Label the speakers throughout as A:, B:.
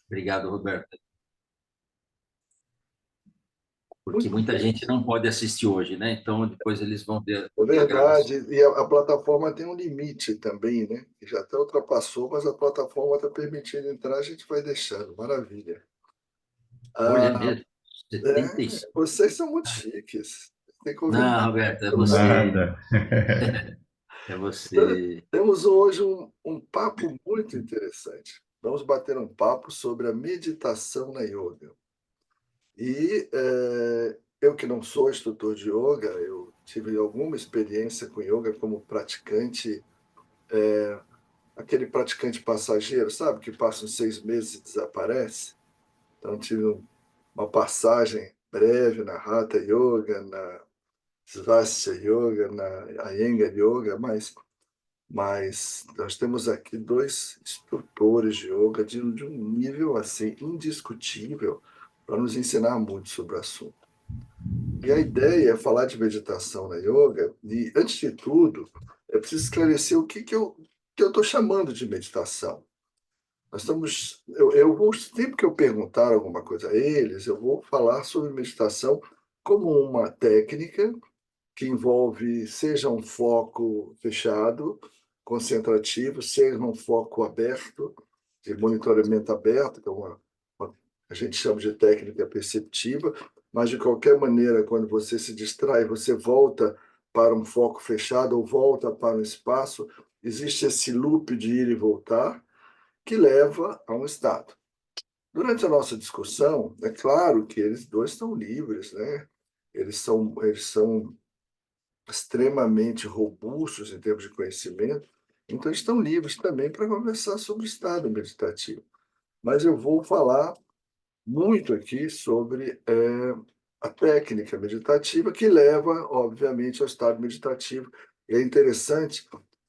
A: Obrigado, Roberto. Porque
B: Muito
A: muita
B: bem.
A: gente não pode assistir hoje, né? Então, depois eles vão
B: É
A: ver a gravação.
B: verdade. E a plataforma tem um limite também, né? Que já até ultrapassou, mas a plataforma está permitindo entrar, a gente vai deixando. Maravilha.
A: Olha
B: Ah,
A: mesmo, 75.
B: vocês são muito chiques. Tem que ouvir
A: Não,
B: mais.
A: Roberto, é você.
C: Nada.
A: É
B: Então,
A: você.
B: temos hoje um papo muito interessante. Vamos bater um papo sobre a meditação na yoga. E eu que não sou instrutor de yoga, eu tive alguma experiência com yoga como praticante, aquele praticante passageiro, sabe, que passa uns 6 meses e desaparece. Então, tive uma passagem breve na Hatha Yoga, na Svastia Yoga, na Iyengar Yoga, mas nós temos aqui dois instrutores de yoga de um nível assim indiscutível para nos ensinar muito sobre o assunto. E a ideia é falar de meditação na yoga, e antes de tudo, é preciso esclarecer o que eu estou chamando de meditação. Eu vou, sempre que eu perguntar alguma coisa a eles, eu vou falar sobre meditação como uma técnica que envolve, seja um foco fechado, concentrativo, seja um foco aberto, de monitoramento aberto, que é a gente chama de técnica perceptiva, mas de qualquer maneira, quando você se distrai, você volta para um foco fechado ou volta para um espaço, existe esse loop de ir e voltar que leva a um estado. Durante a nossa discussão, é claro que eles dois estão livres, né? Eles são extremamente robustos em termos de conhecimento, então estão livres também para conversar sobre o estado meditativo. Mas eu vou falar muito aqui sobre a técnica meditativa que leva, obviamente, ao estado meditativo. E é interessante,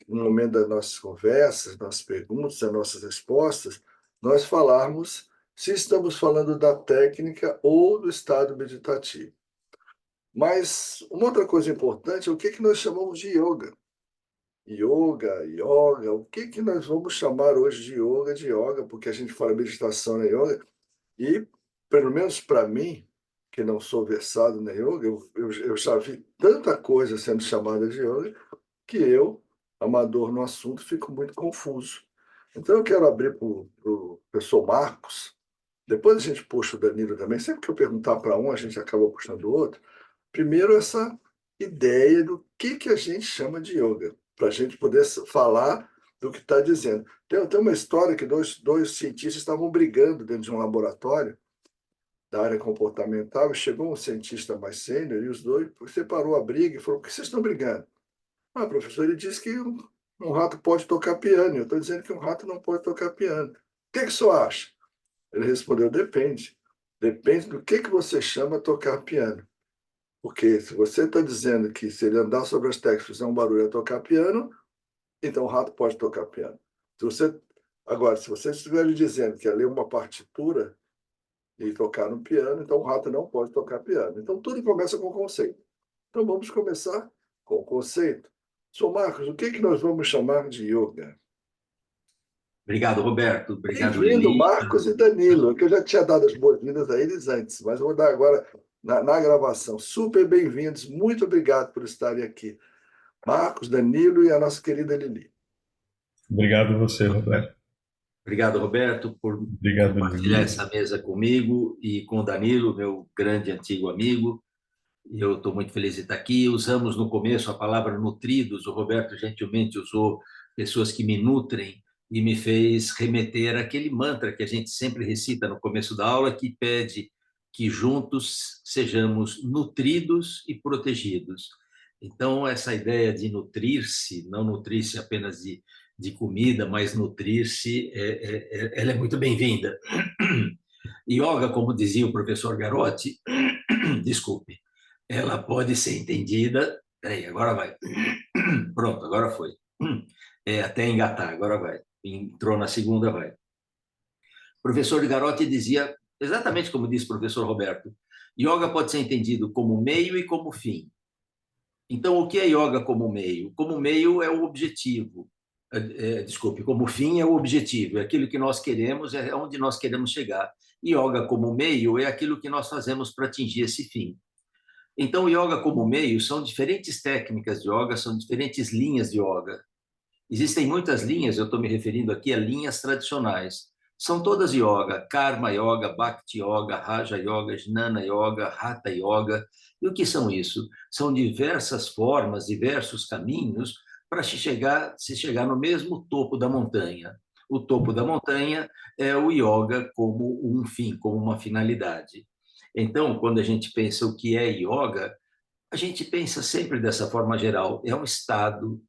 B: no momento das nossas conversas, nossas perguntas, das nossas respostas, nós falarmos se estamos falando da técnica ou do estado meditativo. Mas uma outra coisa importante é o que nós chamamos de yoga. Yoga, o que nós vamos chamar hoje de yoga, porque a gente fala meditação na yoga, e, pelo menos para mim, que não sou versado na yoga, eu já vi tanta coisa sendo chamada de yoga, que eu, amador no assunto, fico muito confuso. Então eu quero abrir para o professor Marcos, depois a gente puxa o Danilo também, sempre que eu perguntar para um, a gente acaba puxando o outro. Primeiro, essa ideia do que a gente chama de yoga, para a gente poder falar do que está dizendo. Tem uma história que dois cientistas estavam brigando dentro de um laboratório da área comportamental, e chegou um cientista mais sênior, e os dois separou a briga e falou: por que vocês estão brigando? Ah, professor, ele disse que um rato pode tocar piano, eu estou dizendo que um rato não pode tocar piano. O que o senhor acha? Ele respondeu: depende. Depende do que você chama tocar piano. Porque se você está dizendo que se ele andar sobre as teclas, fizer um barulho a tocar piano, então o rato pode tocar piano. Se você, agora, se você estiver lhe dizendo que é ler uma partitura e tocar no piano, então o rato não pode tocar piano. Então tudo começa com o conceito. Então vamos começar com o conceito. Sr. Marcos, o que nós vamos chamar de yoga?
A: Obrigado, Roberto. Obrigado,
B: Bem-vindo,
A: Lili.
B: Marcos e Danilo, que eu já tinha dado as boas-vindas a eles antes, mas eu vou dar agora na gravação. Super bem-vindos, muito obrigado por estarem aqui. Marcos, Danilo e a nossa querida Lili.
C: Obrigado a você, Roberto.
A: Obrigado, Roberto, por
C: Obrigado,
A: compartilhar
C: Lili.
A: essa mesa comigo e com o Danilo, meu grande antigo amigo. Eu estou muito feliz de estar aqui. Usamos no começo a palavra nutridos. O Roberto gentilmente usou pessoas que me nutrem e me fez remeter àquele mantra que a gente sempre recita no começo da aula, que pede que juntos sejamos nutridos e protegidos. Então, essa ideia de nutrir-se, não nutrir-se apenas de comida, mas nutrir-se, ela é muito bem-vinda. Yoga, como dizia o professor Garotti, desculpe, ela pode ser entendida. Peraí, agora vai. Pronto, agora foi. Até engatar, agora vai. Entrou na segunda, vai. O professor Garotti dizia, exatamente como disse o professor Roberto, yoga pode ser entendido como meio e como fim. Então, o que é yoga como meio? Como meio é o objetivo. desculpe, como fim é o objetivo, é aquilo que nós queremos, é onde nós queremos chegar. Yoga como meio é aquilo que nós fazemos para atingir esse fim. Então, o yoga como meio são diferentes técnicas de yoga, são diferentes linhas de yoga. Existem muitas linhas, eu estou me referindo aqui a linhas tradicionais. São todas yoga, Karma Yoga, Bhakti Yoga, Raja Yoga, Jnana Yoga, Hatha Yoga. E o que são isso? São diversas formas, diversos caminhos para se chegar no mesmo topo da montanha. O topo da montanha é o yoga como um fim, como uma finalidade. Então, quando a gente pensa o que é yoga, a gente pensa sempre dessa forma geral. É um estado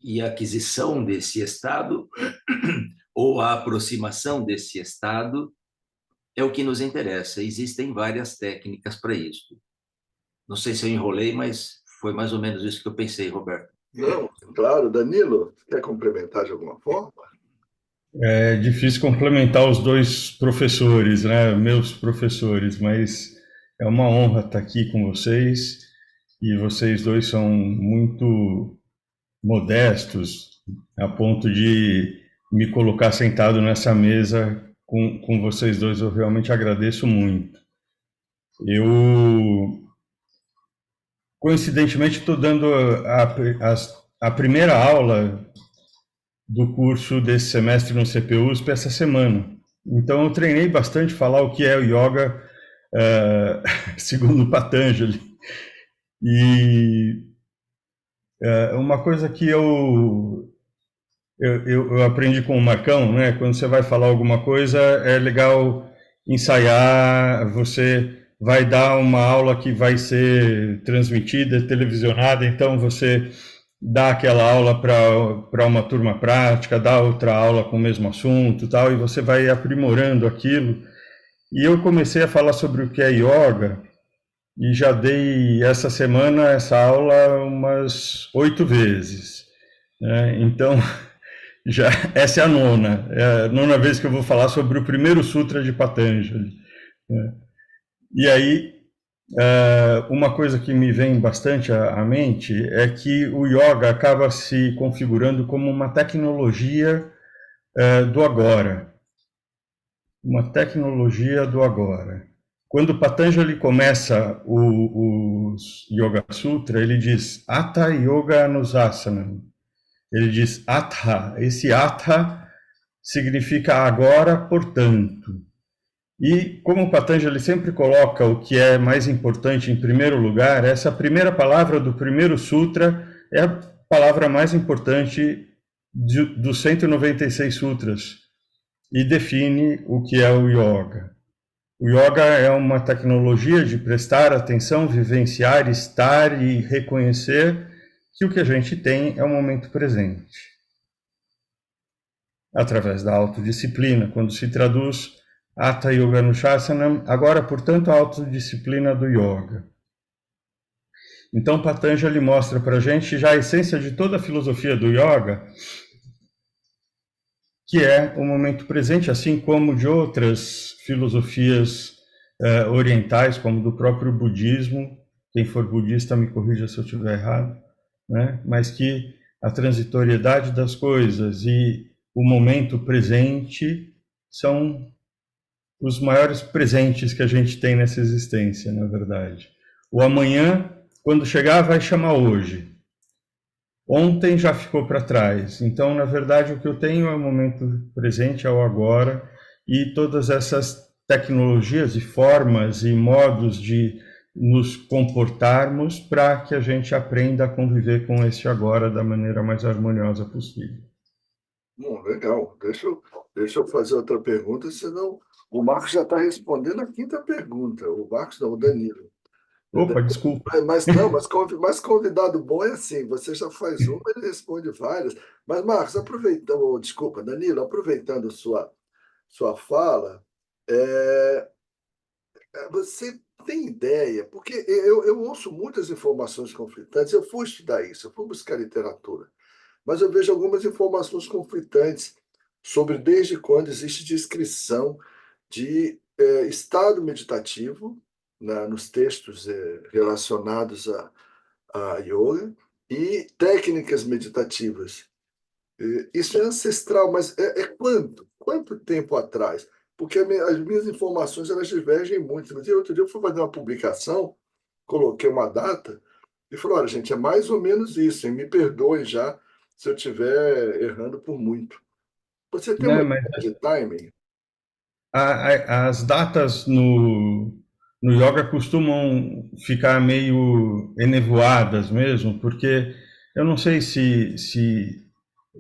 A: e a aquisição desse estado ou a aproximação desse estado é o que nos interessa. Existem várias técnicas para isso. Não sei se eu enrolei, mas foi mais ou menos isso que eu pensei, Roberto.
B: Não, claro. Danilo, quer complementar de alguma forma?
C: É difícil complementar os dois professores, né? Meus professores, mas é uma honra estar aqui com vocês e vocês dois são muito modestos a ponto de me colocar sentado nessa mesa com vocês dois. Eu realmente agradeço muito. Eu, coincidentemente, estou dando a primeira aula do curso desse semestre no CPUSP essa semana. Então, eu treinei bastante falar o que é o yoga segundo Patanjali. E uma coisa que eu aprendi com o Marcão, né? Quando você vai falar alguma coisa, é legal ensaiar, você vai dar uma aula que vai ser transmitida, televisionada, então você dá aquela aula para uma turma prática, dá outra aula com o mesmo assunto, tal, e você vai aprimorando aquilo. E eu comecei a falar sobre o que é yoga e já dei essa semana essa aula umas 8 vezes, né? Então, já essa é a nona vez que eu vou falar sobre o primeiro sutra de Patanjali, né? E aí, uma coisa que me vem bastante à mente é que o yoga acaba se configurando como uma tecnologia do agora. Uma tecnologia do agora. Quando Patanjali começa o Yoga Sutra, ele diz Atha Yoga Anusasana. Ele diz Atha. Esse Atha significa agora, portanto. E como Patanjali sempre coloca o que é mais importante em primeiro lugar, essa primeira palavra do primeiro sutra é a palavra mais importante dos 196 sutras e define o que é o yoga. O yoga é uma tecnologia de prestar atenção, vivenciar, estar e reconhecer que o que a gente tem é o momento presente. Através da autodisciplina, quando se traduz Hatha Yoga Anushasanam, agora, portanto, a autodisciplina do yoga. Então, Patanjali mostra para a gente já a essência de toda a filosofia do yoga, que é o momento presente, assim como de outras filosofias orientais, como do próprio budismo. Quem for budista me corrija se eu estiver errado, né? Mas que a transitoriedade das coisas e o momento presente são os maiores presentes que a gente tem nessa existência, na verdade. O amanhã, quando chegar, vai chamar hoje. Ontem já ficou para trás. Então, na verdade, o que eu tenho é o momento presente, é o agora, e todas essas tecnologias e formas e modos de nos comportarmos para que a gente aprenda a conviver com esse agora da maneira mais harmoniosa possível.
B: Bom, legal. Deixa eu fazer outra pergunta, senão o Marcos já está respondendo a quinta pergunta. O Marcos não, o Danilo.
C: Opa, desculpa.
B: Mas não, mas convidado bom é assim, você já faz uma, ele responde várias. Mas, Marcos, aproveitando, desculpa, Danilo, aproveitando sua fala, é, você tem ideia, porque eu ouço muitas informações conflitantes, eu fui estudar isso, eu fui buscar literatura, mas eu vejo algumas informações conflitantes sobre desde quando existe descrição de estado meditativo nos textos relacionados a yoga e técnicas meditativas Isso é ancestral, mas é quanto? Quanto tempo atrás? Porque as minhas informações elas divergem muito. Outro dia eu fui fazer uma publicação, coloquei uma data e falei: olha, gente, é mais ou menos isso, hein? Me perdoem já se eu estiver errando por muito. Você tem uma
C: Né? Mas
B: ideia de timing?
C: as datas no yoga costumam ficar meio enevoadas mesmo, porque eu não sei se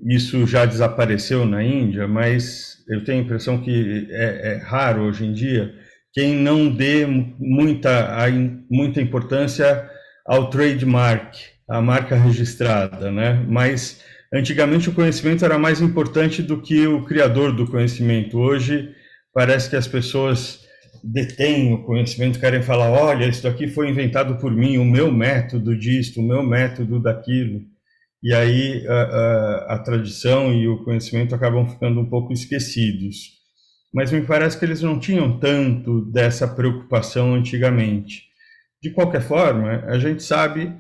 C: isso já desapareceu na Índia, mas eu tenho a impressão que é raro hoje em dia quem não dê muita importância ao trademark, à marca registrada, né? Mas antigamente o conhecimento era mais importante do que o criador do conhecimento. Hoje parece que as pessoas detêm o conhecimento, querem falar, olha, isso aqui foi inventado por mim, o meu método disso, o meu método daquilo. E aí a tradição e o conhecimento acabam ficando um pouco esquecidos. Mas me parece que eles não tinham tanto dessa preocupação antigamente. De qualquer forma, a gente sabe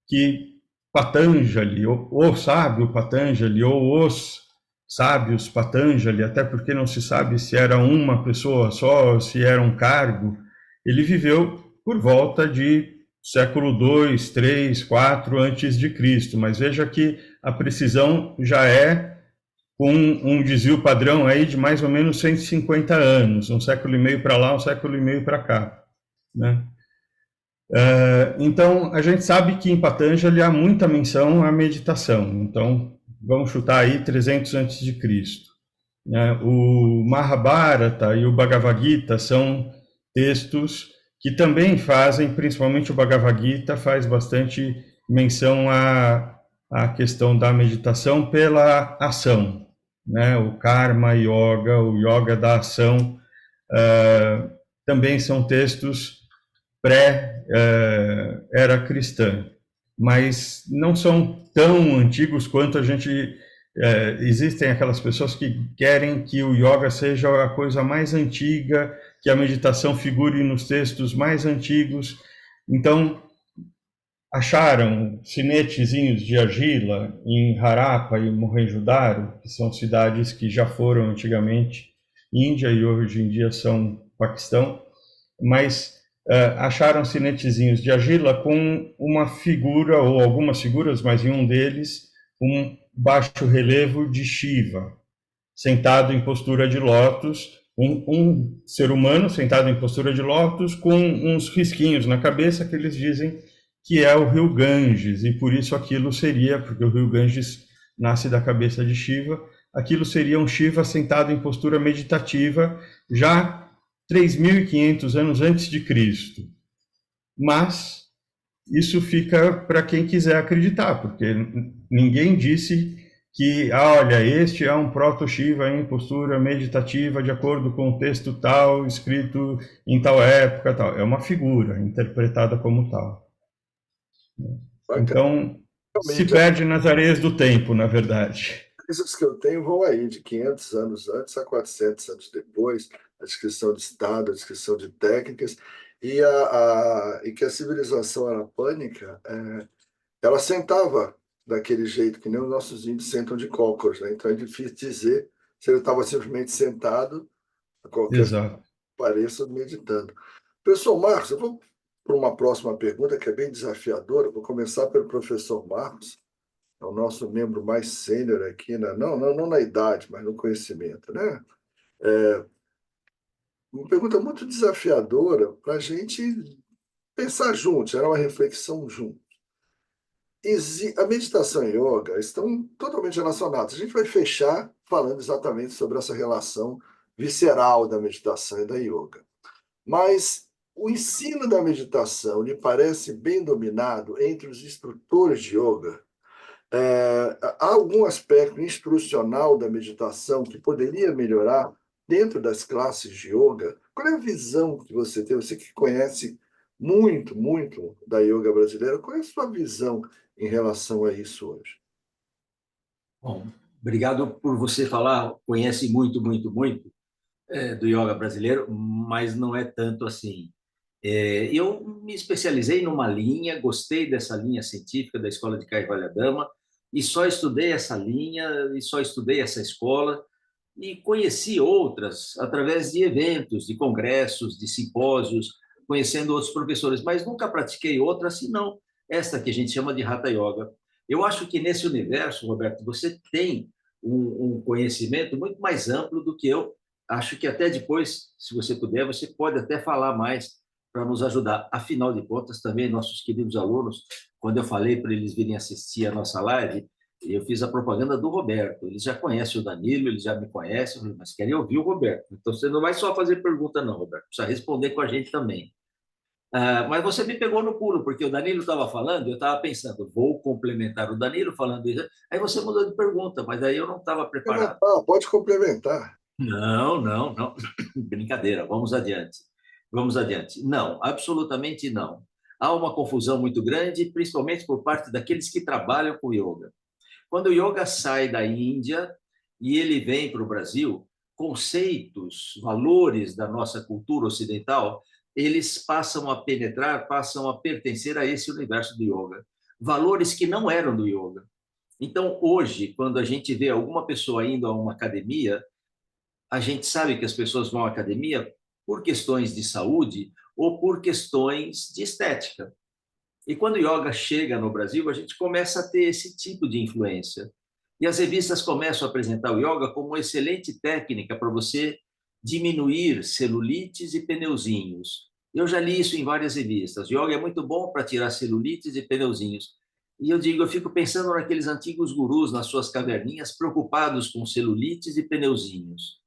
C: que Patanjali, o sábio Patanjali, ou os sábios Patanjali, até porque não se sabe se era uma pessoa só, se era um cargo, ele viveu por volta de século 2, 3, 4 antes de Cristo, mas veja que a precisão já é com um desvio padrão aí de mais ou menos 150 anos, um século e meio para lá, um século e meio para cá, né? Então, a gente sabe que em Patanjali há muita menção à meditação. Então, vamos chutar aí 300 antes de Cristo. O Mahabharata e o Bhagavad Gita são textos que também fazem, principalmente o Bhagavad Gita, faz bastante menção à questão da meditação pela ação, né? O Karma Yoga, o Yoga da ação, também são textos pré-era cristã, mas não são tão antigos quanto a gente... existem aquelas pessoas que querem que o yoga seja a coisa mais antiga, que a meditação figure nos textos mais antigos. Então, acharam sinetezinhos de argila em Harappa e Mohenjo-daro, que são cidades que já foram antigamente Índia e hoje em dia são Paquistão, mas acharam sinetezinhos de argila com uma figura, ou algumas figuras, mas em um deles, um baixo relevo de Shiva, sentado em postura de lótus, um ser humano sentado em postura de lótus com uns risquinhos na cabeça que eles dizem que é o rio Ganges, e por isso aquilo seria, porque o rio Ganges nasce da cabeça de Shiva, aquilo seria um Shiva sentado em postura meditativa já 3.500 anos antes de Cristo. Mas isso fica para quem quiser acreditar, porque ninguém disse que, olha, este é um proto-Shiva em postura meditativa de acordo com o texto tal, escrito em tal época, tal. É uma figura interpretada como tal. Então, se
B: Realmente,
C: perde nas areias do tempo, na verdade.
B: as que eu tenho vão aí de 500 anos antes a 400 anos depois, a descrição de estado, a descrição de técnicas, e que a civilização arapânica, ela sentava daquele jeito, que nem os nossos índios sentam de cócoras, né? Então é difícil dizer se ele estava simplesmente sentado, a qualquer
C: Exato.
B: pareça, meditando. Professor Marcos, eu vou para uma próxima pergunta que é bem desafiadora. Vou começar pelo professor Marcos, é o nosso membro mais sênior aqui, né? Não na idade, mas no conhecimento, né? Uma pergunta muito desafiadora para a gente pensar juntos, era uma reflexão junto. A meditação e yoga estão totalmente relacionados. A gente vai fechar falando exatamente sobre essa relação visceral da meditação e da yoga. Mas o ensino da meditação lhe parece bem dominado entre os instrutores de yoga? Há algum aspecto instrucional da meditação que poderia melhorar dentro das classes de yoga? Qual é a visão que você tem? Você que conhece muito, muito da yoga brasileira, qual é a sua visão em relação a isso hoje?
A: Bom, obrigado por você falar, conhece muito, muito, muito do yoga brasileiro, mas não é tanto assim. Eu me especializei numa linha, gostei dessa linha científica da Escola de Kaivalya Dhamma, e só estudei essa linha, e só estudei essa escola, e conheci outras através de eventos, de congressos, de simpósios, conhecendo outros professores, mas nunca pratiquei outra senão esta que a gente chama de Hatha Yoga. Eu acho que nesse universo, Roberto, você tem um conhecimento muito mais amplo do que eu. Acho que até depois, se você puder, você pode até falar mais para nos ajudar. Afinal de contas, também nossos queridos alunos, quando eu falei para eles virem assistir a nossa live, eu fiz a propaganda do Roberto. Eles já conhecem o Danilo, eles já me conhecem, mas querem ouvir o Roberto. Então, você não vai só fazer pergunta, não, Roberto. Precisa responder com a gente também. Mas você me pegou no pulo, porque o Danilo estava falando, eu estava pensando, vou complementar o Danilo falando isso. Aí você mudou de pergunta, mas aí eu não estava preparado.
B: Pode complementar.
A: Não, não, não. Brincadeira, vamos adiante. Vamos adiante. Não, absolutamente não. Há uma confusão muito grande, principalmente por parte daqueles que trabalham com yoga. Quando o yoga sai da Índia e ele vem para o Brasil, conceitos, valores da nossa cultura ocidental, eles passam a penetrar, passam a pertencer a esse universo do yoga. Valores que não eram do yoga. Então, hoje, quando a gente vê alguma pessoa indo a uma academia, a gente sabe que as pessoas vão à academia por questões de saúde ou por questões de estética. E quando o yoga chega no Brasil, a gente começa a ter esse tipo de influência. E as revistas começam a apresentar o yoga como uma excelente técnica para você diminuir celulites e pneuzinhos. Eu já li isso em várias revistas. O yoga é muito bom para tirar celulites e pneuzinhos. E eu digo, eu fico pensando naqueles antigos gurus nas suas caverninhas preocupados com celulites e pneuzinhos.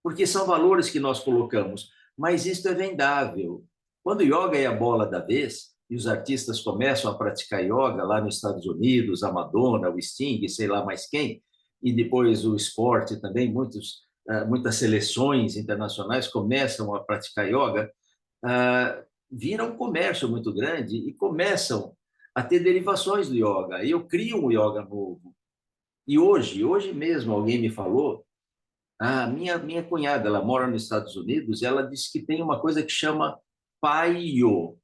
A: Porque são valores que nós colocamos, mas isso é vendável. Quando o yoga é a bola da vez, e os artistas começam a praticar yoga lá nos Estados Unidos, a Madonna, o Sting, sei lá mais quem, e depois o esporte também, muitas seleções internacionais começam a praticar yoga, vira um comércio muito grande e começam a ter derivações do yoga. Eu crio um yoga novo. E hoje mesmo alguém me falou, minha cunhada, ela mora nos Estados Unidos, e ela disse que tem uma coisa que chama PIYO,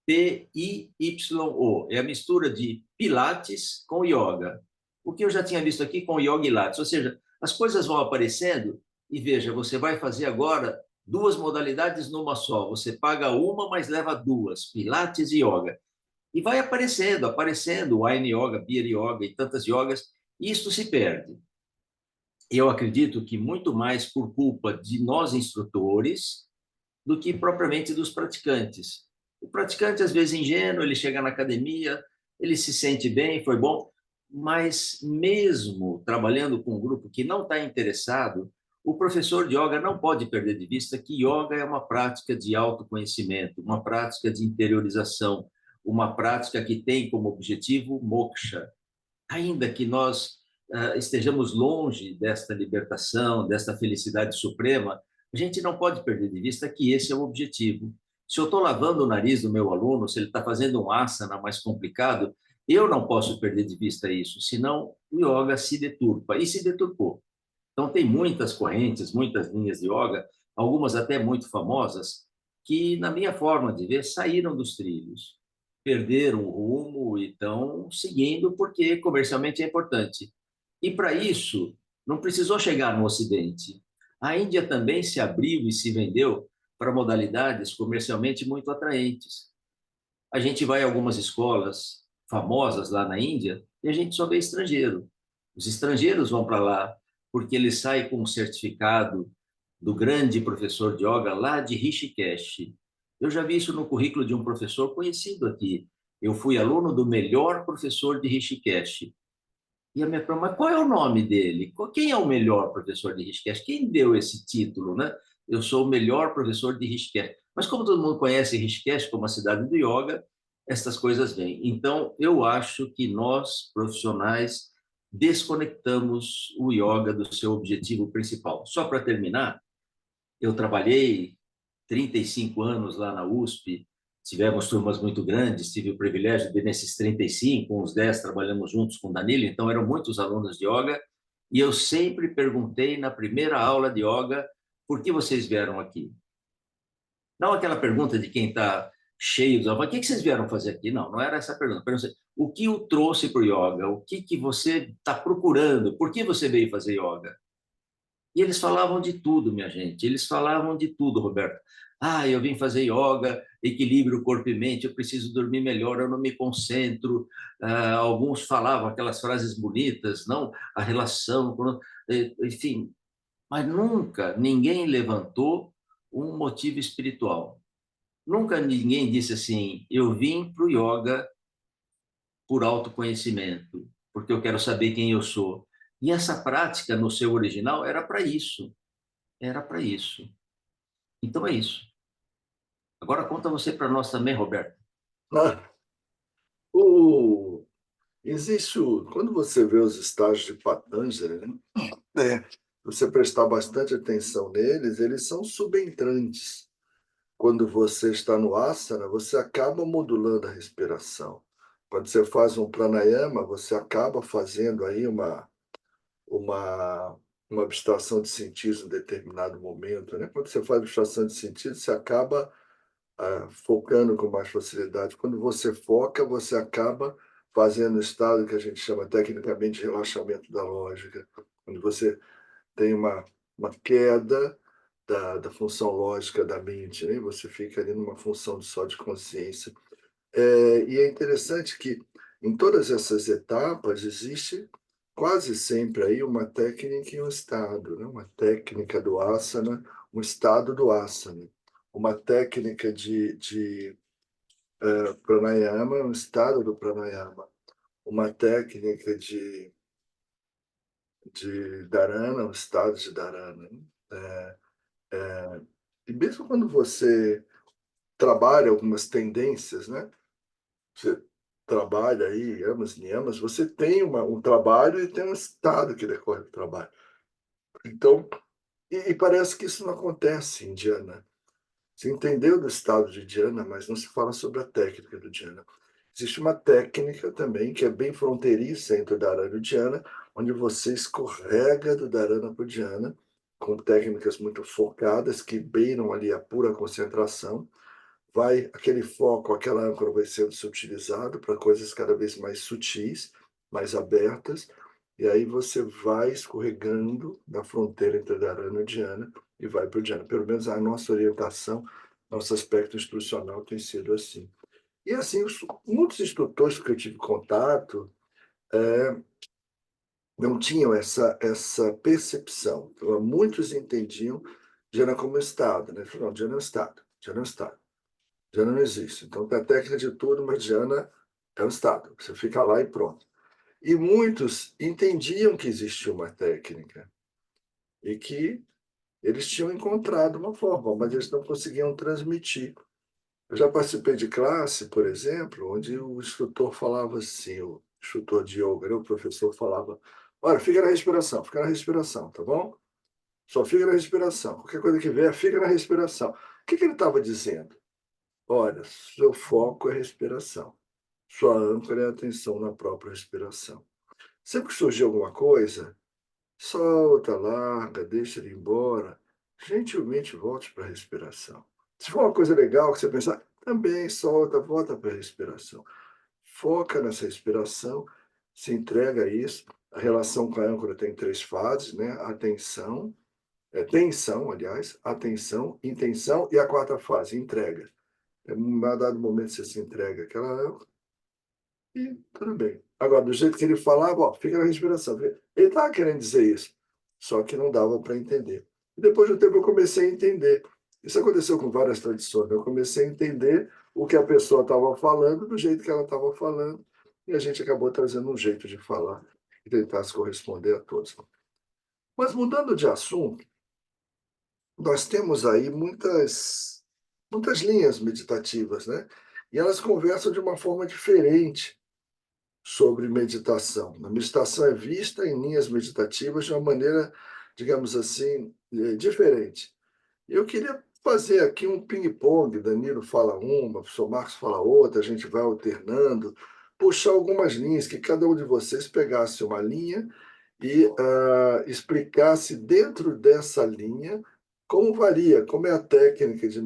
A: PIYO, é a mistura de Pilates com Yoga. O que eu já tinha visto aqui com Yoga e Lattes, ou seja, as coisas vão aparecendo e veja, você vai fazer agora duas modalidades numa só, você paga uma, mas leva duas, Pilates e Yoga. E vai aparecendo, Wine Yoga, Beer Yoga e tantas yogas, e isto se perde. Eu acredito que muito mais por culpa de nós instrutores do que propriamente dos praticantes. O praticante, às vezes, ingênuo, ele chega na academia, ele se sente bem, foi bom, mas mesmo trabalhando com um grupo que não está interessado, o professor de yoga não pode perder de vista que yoga é uma prática de autoconhecimento, uma prática de interiorização, uma prática que tem como objetivo moksha. Ainda que nós estejamos longe desta libertação, desta felicidade suprema, a gente não pode perder de vista que esse é o objetivo. Se eu estou lavando o nariz do meu aluno, se ele está fazendo um asana mais complicado, eu não posso perder de vista isso, senão o yoga se deturpa, e se deturpou. Então, tem muitas correntes, muitas linhas de yoga, algumas até muito famosas, que, na minha forma de ver, saíram dos trilhos, perderam o rumo e estão seguindo porque comercialmente é importante. E, para isso, não precisou chegar no Ocidente. A Índia também se abriu e se vendeu para modalidades comercialmente muito atraentes. A gente vai a algumas escolas famosas lá na Índia e a gente só vê estrangeiro. Os estrangeiros vão para lá porque eles saem com um certificado do grande professor de yoga lá de Rishikesh. Eu já vi isso no currículo de um professor conhecido aqui. Eu fui aluno do melhor professor de Rishikesh. E a minha pergunta, mas qual é o nome dele? Quem é o melhor professor de Rishikesh? Quem deu esse título, né? Eu sou o melhor professor de Rishikesh. Mas como todo mundo conhece Rishikesh como a cidade do yoga, essas coisas vêm. Então, eu acho que nós, profissionais, desconectamos o yoga do seu objetivo principal. Só para terminar, eu trabalhei 35 anos lá na USP, tivemos turmas muito grandes, tive o privilégio de, nesses 35, uns 10, trabalhamos juntos com o Danilo, então eram muitos alunos de yoga, e eu sempre perguntei na primeira aula de yoga, por que vocês vieram aqui? Não aquela pergunta de quem está cheios. Eu falei, o que vocês vieram fazer aqui? Não, não era essa a pergunta. Perguntei, o que o trouxe para o yoga? O que você está procurando? Por que você veio fazer yoga? E eles falavam de tudo, minha gente. Eles falavam de tudo, Roberto. Ah, eu vim fazer yoga, equilíbrio corpo e mente, eu preciso dormir melhor, eu não me concentro. Alguns falavam aquelas frases bonitas, não? A relação, enfim. Mas nunca ninguém levantou um motivo espiritual. Nunca ninguém disse assim, eu vim para o yoga por autoconhecimento, porque eu quero saber quem eu sou. E essa prática, no seu original, era para isso. Era para isso. Então é isso. Agora conta você para nós também, Roberto.
B: Ah, o... Existe quando você vê os estágios de Patanjali, né? Você prestar bastante atenção neles, eles são subentrantes. Quando você está no asana, você acaba modulando a respiração. Quando você faz um pranayama, você acaba fazendo aí uma, uma abstração de sentido em determinado momento, né? Quando você faz abstração de sentido, você acaba focando com mais facilidade. Quando você foca, você acaba fazendo o estado que a gente chama tecnicamente de relaxamento da lógica. Quando você tem uma queda da função lógica da mente, né? Você fica ali numa função só de consciência. E é interessante que em todas essas etapas existe quase sempre aí uma técnica e um estado, né? Uma técnica do asana, um estado do asana, uma técnica de pranayama, um estado do pranayama, uma técnica de dharana, um estado de dharana, né? E mesmo quando você trabalha algumas tendências, né? Você trabalha aí, yamas, niyamas, você tem um trabalho e tem um estado que decorre do trabalho. Então, e parece que isso não acontece em dhyana. Se entendeu do estado de dhyana, mas não se fala sobre a técnica do dhyana. Existe uma técnica também que é bem fronteiriça entre o dharana e o dhyana, onde você escorrega do dharana para o dhyana, com técnicas muito focadas que beiram ali a pura concentração. Aquele foco, aquela âncora vai sendo utilizado para coisas cada vez mais sutis, mais abertas, e aí você vai escorregando na fronteira entre dharana e dhyana e vai para o dhyana. Pelo menos a nossa orientação, nosso aspecto instrucional tem sido assim. E assim, muitos instrutores que eu tive contato não tinham essa percepção. Então, muitos entendiam dhyana como estado, né? Não, dhyana é um estado, dhyana é um estado. Dhyana não existe. Então, tem a técnica de tudo, mas dhyana é um estado. Você fica lá e pronto. E muitos entendiam que existia uma técnica e que eles tinham encontrado uma forma, mas eles não conseguiam transmitir. Eu já participei de classe, por exemplo, onde o instrutor falava assim, o instrutor de yoga, né, o professor falava, olha, fica na respiração, tá bom? Só fica na respiração. Qualquer coisa que vier, fica na respiração. O que ele estava dizendo? Olha, seu foco é respiração. Sua âncora é a atenção na própria respiração. Sempre que surgir alguma coisa, solta, larga, deixa ele ir embora. Gentilmente volte para a respiração. Se for uma coisa legal que você pensar, também solta, volta para a respiração. Foca nessa respiração, se entrega a isso. A relação com a âncora tem 3 fases, né? Atenção, tensão, aliás, atenção, intenção e a 4ª fase, entrega. Em um dado momento você se entrega àquela âncora e tudo bem. Agora, do jeito que ele falava, ó, fica na respiração. Ele estava querendo dizer isso, só que não dava para entender. E depois do tempo eu comecei a entender. Isso aconteceu com várias tradições. Eu comecei a entender o que a pessoa estava falando, do jeito que ela estava falando, e a gente acabou trazendo um jeito de falar e tentar se corresponder a todos. Mas mudando de assunto, nós temos aí muitas linhas meditativas, né? E elas conversam de uma forma diferente sobre meditação. A meditação é vista em linhas meditativas de uma maneira, digamos assim, diferente. Eu queria fazer aqui um ping-pong, Danilo fala uma, o professor Marcos fala outra, a gente vai alternando, puxar algumas linhas, que cada um de vocês pegasse uma linha e explicasse dentro dessa linha como varia, como é a técnica de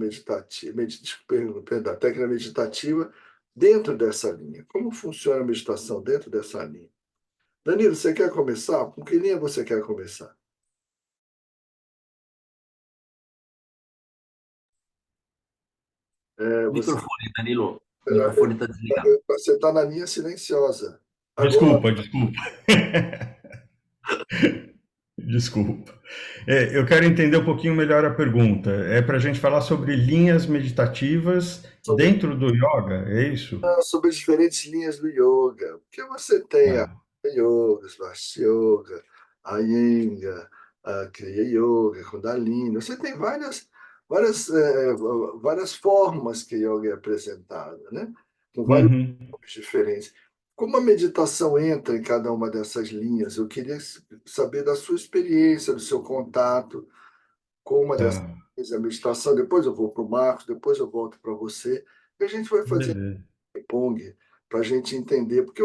B: perdão, a técnica meditativa dentro dessa linha? Como funciona a meditação dentro dessa linha? Danilo, você quer começar? Com que linha você quer começar? Você
A: Microfone, Danilo. O microfone está desligado.
B: está na linha silenciosa. Agora,
C: Desculpa, desculpa. Desculpa. Eu quero entender um pouquinho melhor a pergunta. É para a gente falar sobre linhas meditativas
B: sobre,
C: dentro do yoga, é isso?
B: sobre as diferentes linhas do yoga. Porque você tem a
C: Ah,
B: Hatha Yoga, Svastika Yoga, a Iyengar, a Kriya Yoga, Kundalini. Você tem várias formas que yoga é apresentada, né? Com vários
C: uhum,
B: nomes diferentes. Como a meditação entra em cada uma dessas linhas? Eu queria saber da sua experiência, do seu contato com uma dessas
C: tá,
B: linhas, a meditação. Depois eu vou para o Marcos, depois eu volto para você. E a gente vai fazer
C: beleza.
B: ping-pong para a gente entender. Porque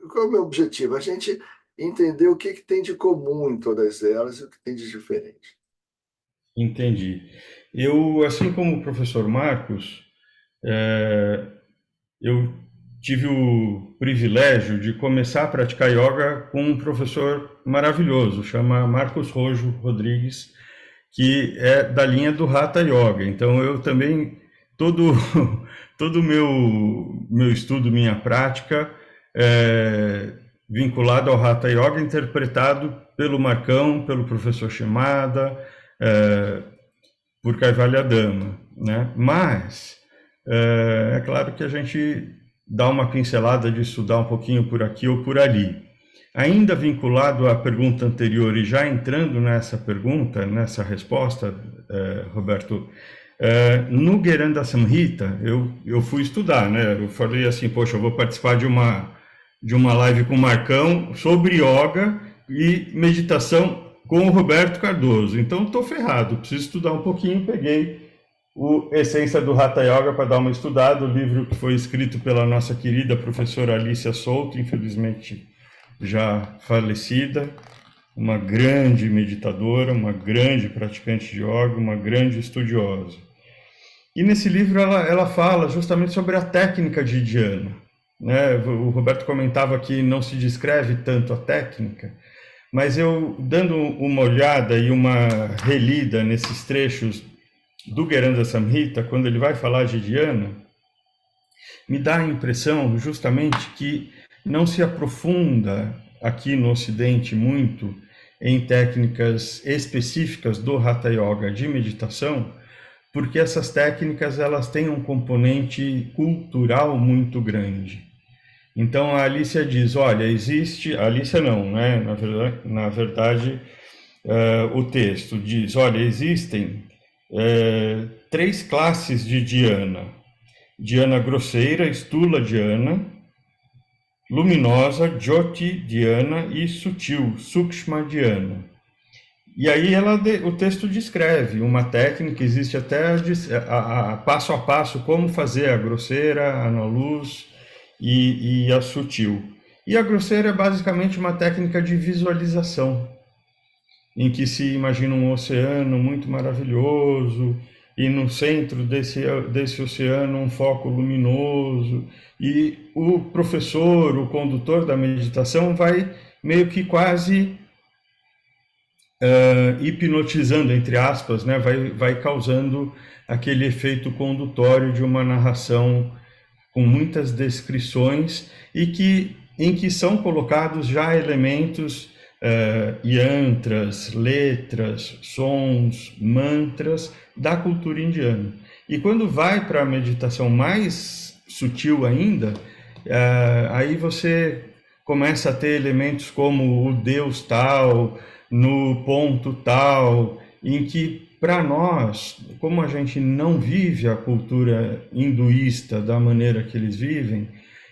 B: qual é o meu objetivo? A gente entender o que tem de comum em todas elas e o que tem de diferente.
C: Entendi. Eu, assim como o professor Marcos, eu tive o privilégio de começar a praticar yoga com um professor maravilhoso, chama Marcos Rojo Rodrigues, que é da linha do Hatha Yoga. Então eu também todo todo o meu estudo, minha prática é vinculado ao Hatha Yoga, interpretado pelo Marcão, pelo professor Shimada, é, por Kaivalya Dhamma, né? Mas é claro que a gente dá uma pincelada de estudar um pouquinho por aqui ou por ali. Ainda vinculado à pergunta anterior e já entrando nessa pergunta, nessa resposta, Roberto, no Geranda Samhita, eu fui estudar, né? Eu falei assim, poxa, eu vou participar de uma live com o Marcão sobre yoga e meditação com o Roberto Cardoso. Então, estou ferrado, preciso estudar um pouquinho. Peguei o Essência do Hatha Yoga para dar uma estudada, o livro que foi escrito pela nossa querida professora Alicia Souto, infelizmente já falecida, uma grande meditadora, uma grande praticante de yoga, uma grande estudiosa. E nesse livro ela fala justamente sobre a técnica de dhyana, né? O Roberto comentava que não se descreve tanto a técnica, mas eu, dando uma olhada e uma relida nesses trechos do Geranda Samhita, quando ele vai falar de dhyana, me dá a impressão justamente que não se aprofunda aqui no Ocidente muito em técnicas específicas do Hatha Yoga de meditação, porque essas técnicas elas têm um componente cultural muito grande. Então a Alicia diz, olha, existe, a Alicia não, né? Na verdade o texto diz, olha, existem 3 classes de dhyana. Dhyana grosseira, Stula Dhyana, luminosa, Jyoti Dhyana e sutil, Sukshma Dhyana. E aí o texto descreve uma técnica, existe até passo a passo como fazer a grosseira, a na luz e a sutil. E a grosseira é basicamente uma técnica de visualização, em que se imagina um oceano muito maravilhoso e no centro desse oceano um foco luminoso, e o professor, o condutor da meditação vai meio que quase hipnotizando, entre aspas, né? vai causando aquele efeito condutório de uma narração com muitas descrições em que são colocados já elementos, yantras, letras, sons, mantras da cultura indiana. E quando vai para a meditação mais sutil ainda, aí você começa a ter elementos como o Deus tal, no ponto tal, em que para nós, como a gente não vive a cultura hinduísta da maneira que eles vivem,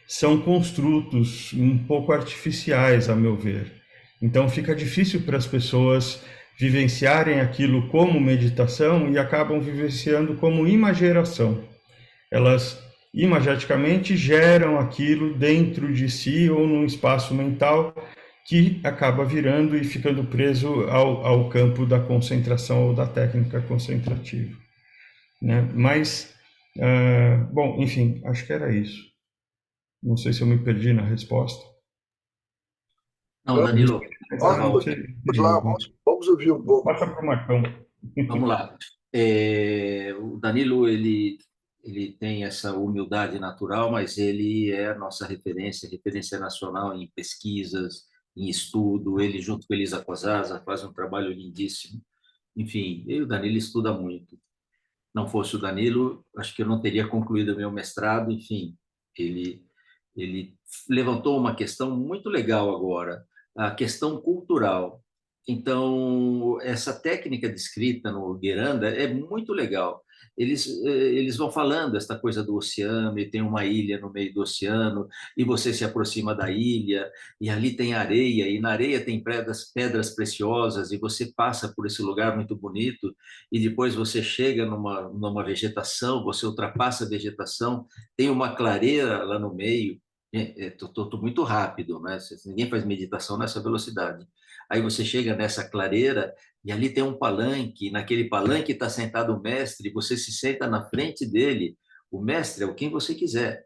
C: são construtos um pouco artificiais, a meu ver. Então fica difícil para as pessoas vivenciarem aquilo como meditação e acabam vivenciando como imageração. Elas imageticamente geram aquilo dentro de si ou num espaço mental que acaba virando e ficando preso ao campo da concentração ou da técnica concentrativa, né? Mas, bom, enfim, acho que era isso. Não sei se eu me perdi na resposta.
A: Não, Danilo, estava
B: Vamos
A: ótimo.
B: lá, vamos ouvir um pouco.
C: Passa para o Marcão.
A: Vamos lá. O Danilo, ele tem essa humildade natural, mas ele é a nossa referência nacional em pesquisas, em estudo. Ele, junto com Elisa Cosaza, faz um trabalho lindíssimo. Enfim, eu e o Danilo estuda muito. Não fosse o Danilo, acho que eu não teria concluído o meu mestrado. Enfim, ele, ele levantou uma questão muito legal agora, a questão cultural. Então, essa técnica de escrita no Gueranda é muito legal. Eles vão falando esta coisa do oceano, e tem uma ilha no meio do oceano, e você se aproxima da ilha, e ali tem areia, e na areia tem pedras preciosas, e você passa por esse lugar muito bonito, e depois você chega numa vegetação, você ultrapassa a vegetação, tem uma clareira lá no meio. Estou muito rápido, né? Ninguém faz meditação nessa velocidade. Aí você chega nessa clareira e ali tem um palanque, e naquele palanque está sentado o mestre, e você se senta na frente dele. O mestre é o quem você quiser.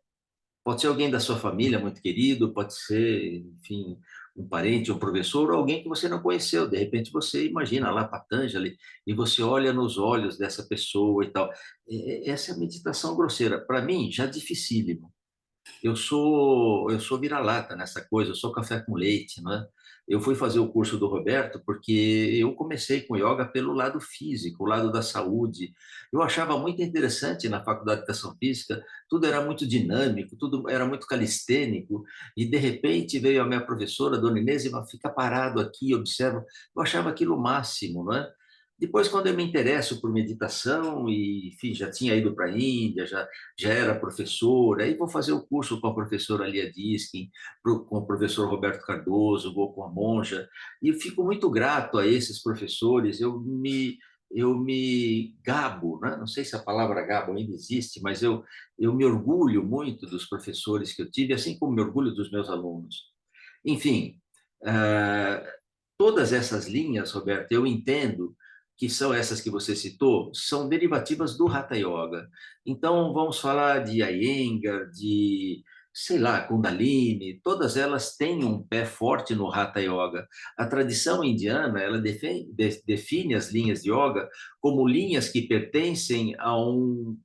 A: Pode ser alguém da sua família muito querido, pode ser, enfim, um parente, um professor, ou alguém que você não conheceu. De repente você imagina lá Patanjali e você olha nos olhos dessa pessoa e tal. Essa é a meditação grosseira. Para mim, já dificílimo. Eu sou vira-lata nessa coisa, eu sou café com leite, né? Eu fui fazer o curso do Roberto porque eu comecei com yoga pelo lado físico, o lado da saúde. Eu achava muito interessante na faculdade de educação física, tudo era muito dinâmico, tudo era muito calistênico, e de repente veio a minha professora, Dona Inês, e falou, fica parado aqui, observa. Eu achava aquilo o máximo, né? Depois, quando eu me interesso por meditação, e enfim, já tinha ido para a Índia, já era professor, aí vou fazer o curso com a professora Lia Diskin, com o professor Roberto Cardoso, vou com a Monja, e eu fico muito grato a esses professores, eu me gabo, né? Não sei se a palavra gabo ainda existe, mas eu me orgulho muito dos professores que eu tive, assim como me orgulho dos meus alunos. Enfim, ah, todas essas linhas, Roberto, eu entendo que são essas que você citou, são derivativas do Hatha Yoga. Então, vamos falar de Iyengar, de, sei lá, Kundalini, todas elas têm um pé forte no Hatha Yoga. A tradição indiana, ela define as linhas de yoga como linhas que pertencem a um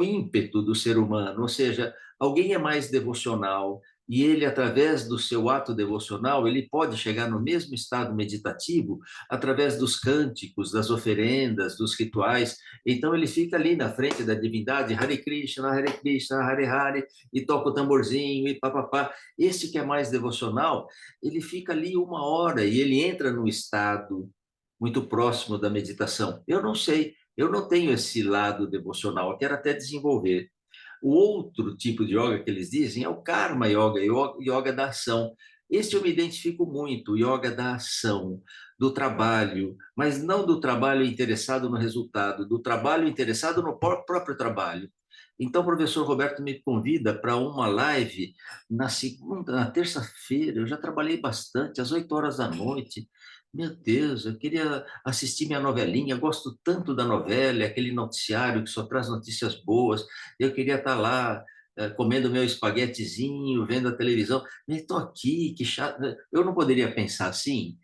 A: ímpeto do ser humano, ou seja, alguém é mais devocional e ele, através do seu ato devocional, ele pode chegar no mesmo estado meditativo através dos cânticos, das oferendas, dos rituais. Então ele fica ali na frente da divindade, Hare Krishna, Hare Hare, e toca o tamborzinho e papapá. Esse que é mais devocional, ele fica ali 1 hora e ele entra num estado muito próximo da meditação. Eu não sei, eu não tenho esse lado devocional, eu quero até desenvolver. O outro tipo de yoga que eles dizem é o karma yoga, yoga da ação. Este eu me identifico muito, o yoga da ação, do trabalho, mas não do trabalho interessado no resultado, do trabalho interessado no próprio trabalho. Então, o professor Roberto me convida para uma live na segunda, na terça-feira. Eu já trabalhei bastante, às 8 horas da noite. Meu Deus, eu queria assistir minha novelinha. Gosto tanto da novela, é aquele noticiário que só traz notícias boas. Eu queria estar lá comendo meu espaguetezinho, vendo a televisão. Estou aqui, que chato. Eu não poderia pensar assim,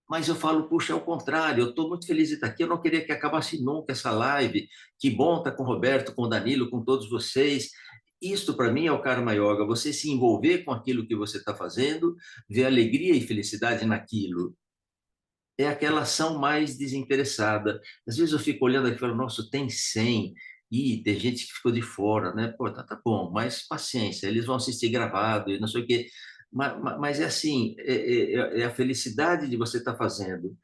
A: mas eu falo, puxa, é o contrário, eu estou muito feliz de estar aqui, eu não queria que acabasse nunca essa live. Que bom estar com o Roberto, com o Danilo, com todos vocês. Isto, para mim, é o Karma Yoga, você se envolver com aquilo que você está fazendo, ver alegria e felicidade naquilo. É aquela ação mais desinteressada. Às vezes eu fico olhando aqui e falo, nossa, tem 100, e tem gente que ficou de fora, né? Pô, tá bom, mas paciência, eles vão assistir gravado e não sei o quê. Mas é assim, é a felicidade de você estar fazendo.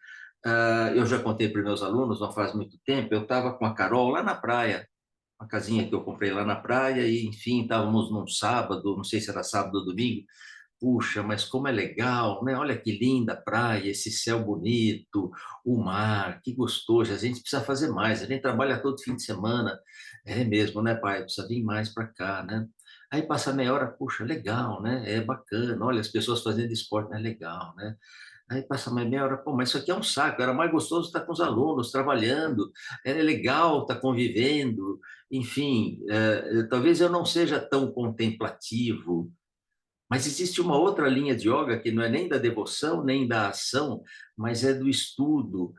A: Eu já contei para os meus alunos, não faz muito tempo, eu estava com a Carol lá na praia, uma casinha que eu comprei lá na praia, e enfim, estávamos num sábado, não sei se era sábado ou domingo. Puxa, mas como é legal, né? Olha que linda a praia, esse céu bonito, o mar, que gostoso. A gente precisa fazer mais. A gente trabalha todo fim de semana. É mesmo, né, pai? Precisa vir mais para cá, né? Aí passa meia hora, puxa, legal, né? É bacana, olha, as pessoas fazendo esporte, é legal, né? Aí passa mais meia hora, pô, mas isso aqui é um saco, era mais gostoso estar com os alunos, trabalhando, era legal estar convivendo, enfim, talvez eu não seja tão contemplativo, mas existe uma outra linha de yoga que não é nem da devoção, nem da ação, mas é do estudo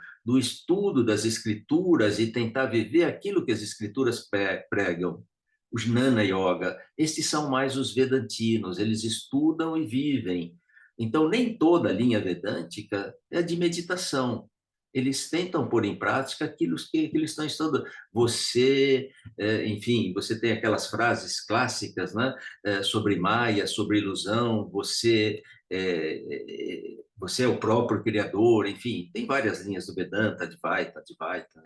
A: das escrituras e tentar viver aquilo que as escrituras pregam. Os Jnana Yoga, estes são mais os vedantinos, eles estudam e vivem. Então, nem toda a linha vedântica é de meditação. Eles tentam pôr em prática aquilo que eles estão estudando. Enfim, você tem aquelas frases clássicas, né? Sobre Maya, sobre ilusão, você é o próprio criador, enfim, tem várias linhas do Vedanta, Advaita,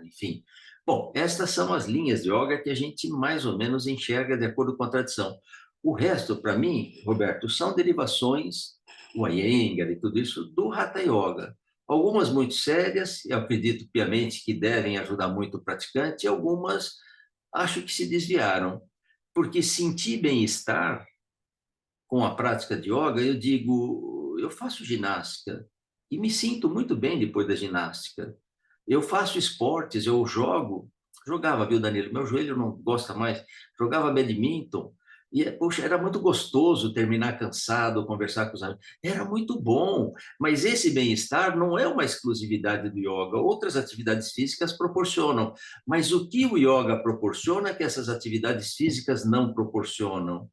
A: enfim. Bom, estas são as linhas de yoga que a gente mais ou menos enxerga de acordo com a tradição. O resto, para mim, Roberto, são derivações, o Iyengar e tudo isso, do Hatha Yoga. Algumas muito sérias, eu acredito piamente que devem ajudar muito o praticante, e algumas acho que se desviaram. Porque sentir bem-estar com a prática de yoga, eu digo, eu faço ginástica e me sinto muito bem depois da ginástica. Eu faço esportes, jogava, viu, Danilo? Meu joelho não gosta mais, jogava badminton. E, poxa, era muito gostoso terminar cansado, conversar com os amigos. Era muito bom, mas esse bem-estar não é uma exclusividade do yoga. Outras atividades físicas proporcionam, mas o que o yoga proporciona é que essas atividades físicas não proporcionam.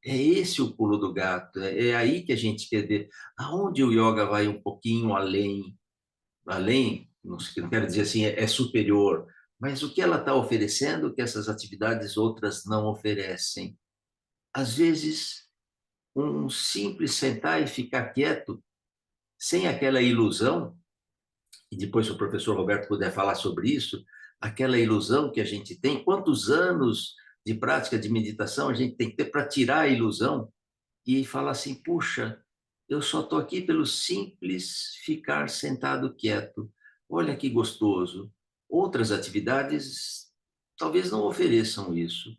A: É esse o pulo do gato, é aí que a gente quer ver aonde o yoga vai um pouquinho além, não quero dizer assim, é superior, mas o que ela está oferecendo que essas atividades outras não oferecem. Às vezes, um simples sentar e ficar quieto, sem aquela ilusão, e depois se o professor Roberto puder falar sobre isso, aquela ilusão que a gente tem, quantos anos de prática de meditação a gente tem que ter para tirar a ilusão e falar assim, puxa, eu só estou aqui pelo simples ficar sentado quieto. Olha que gostoso. Outras atividades talvez não ofereçam isso.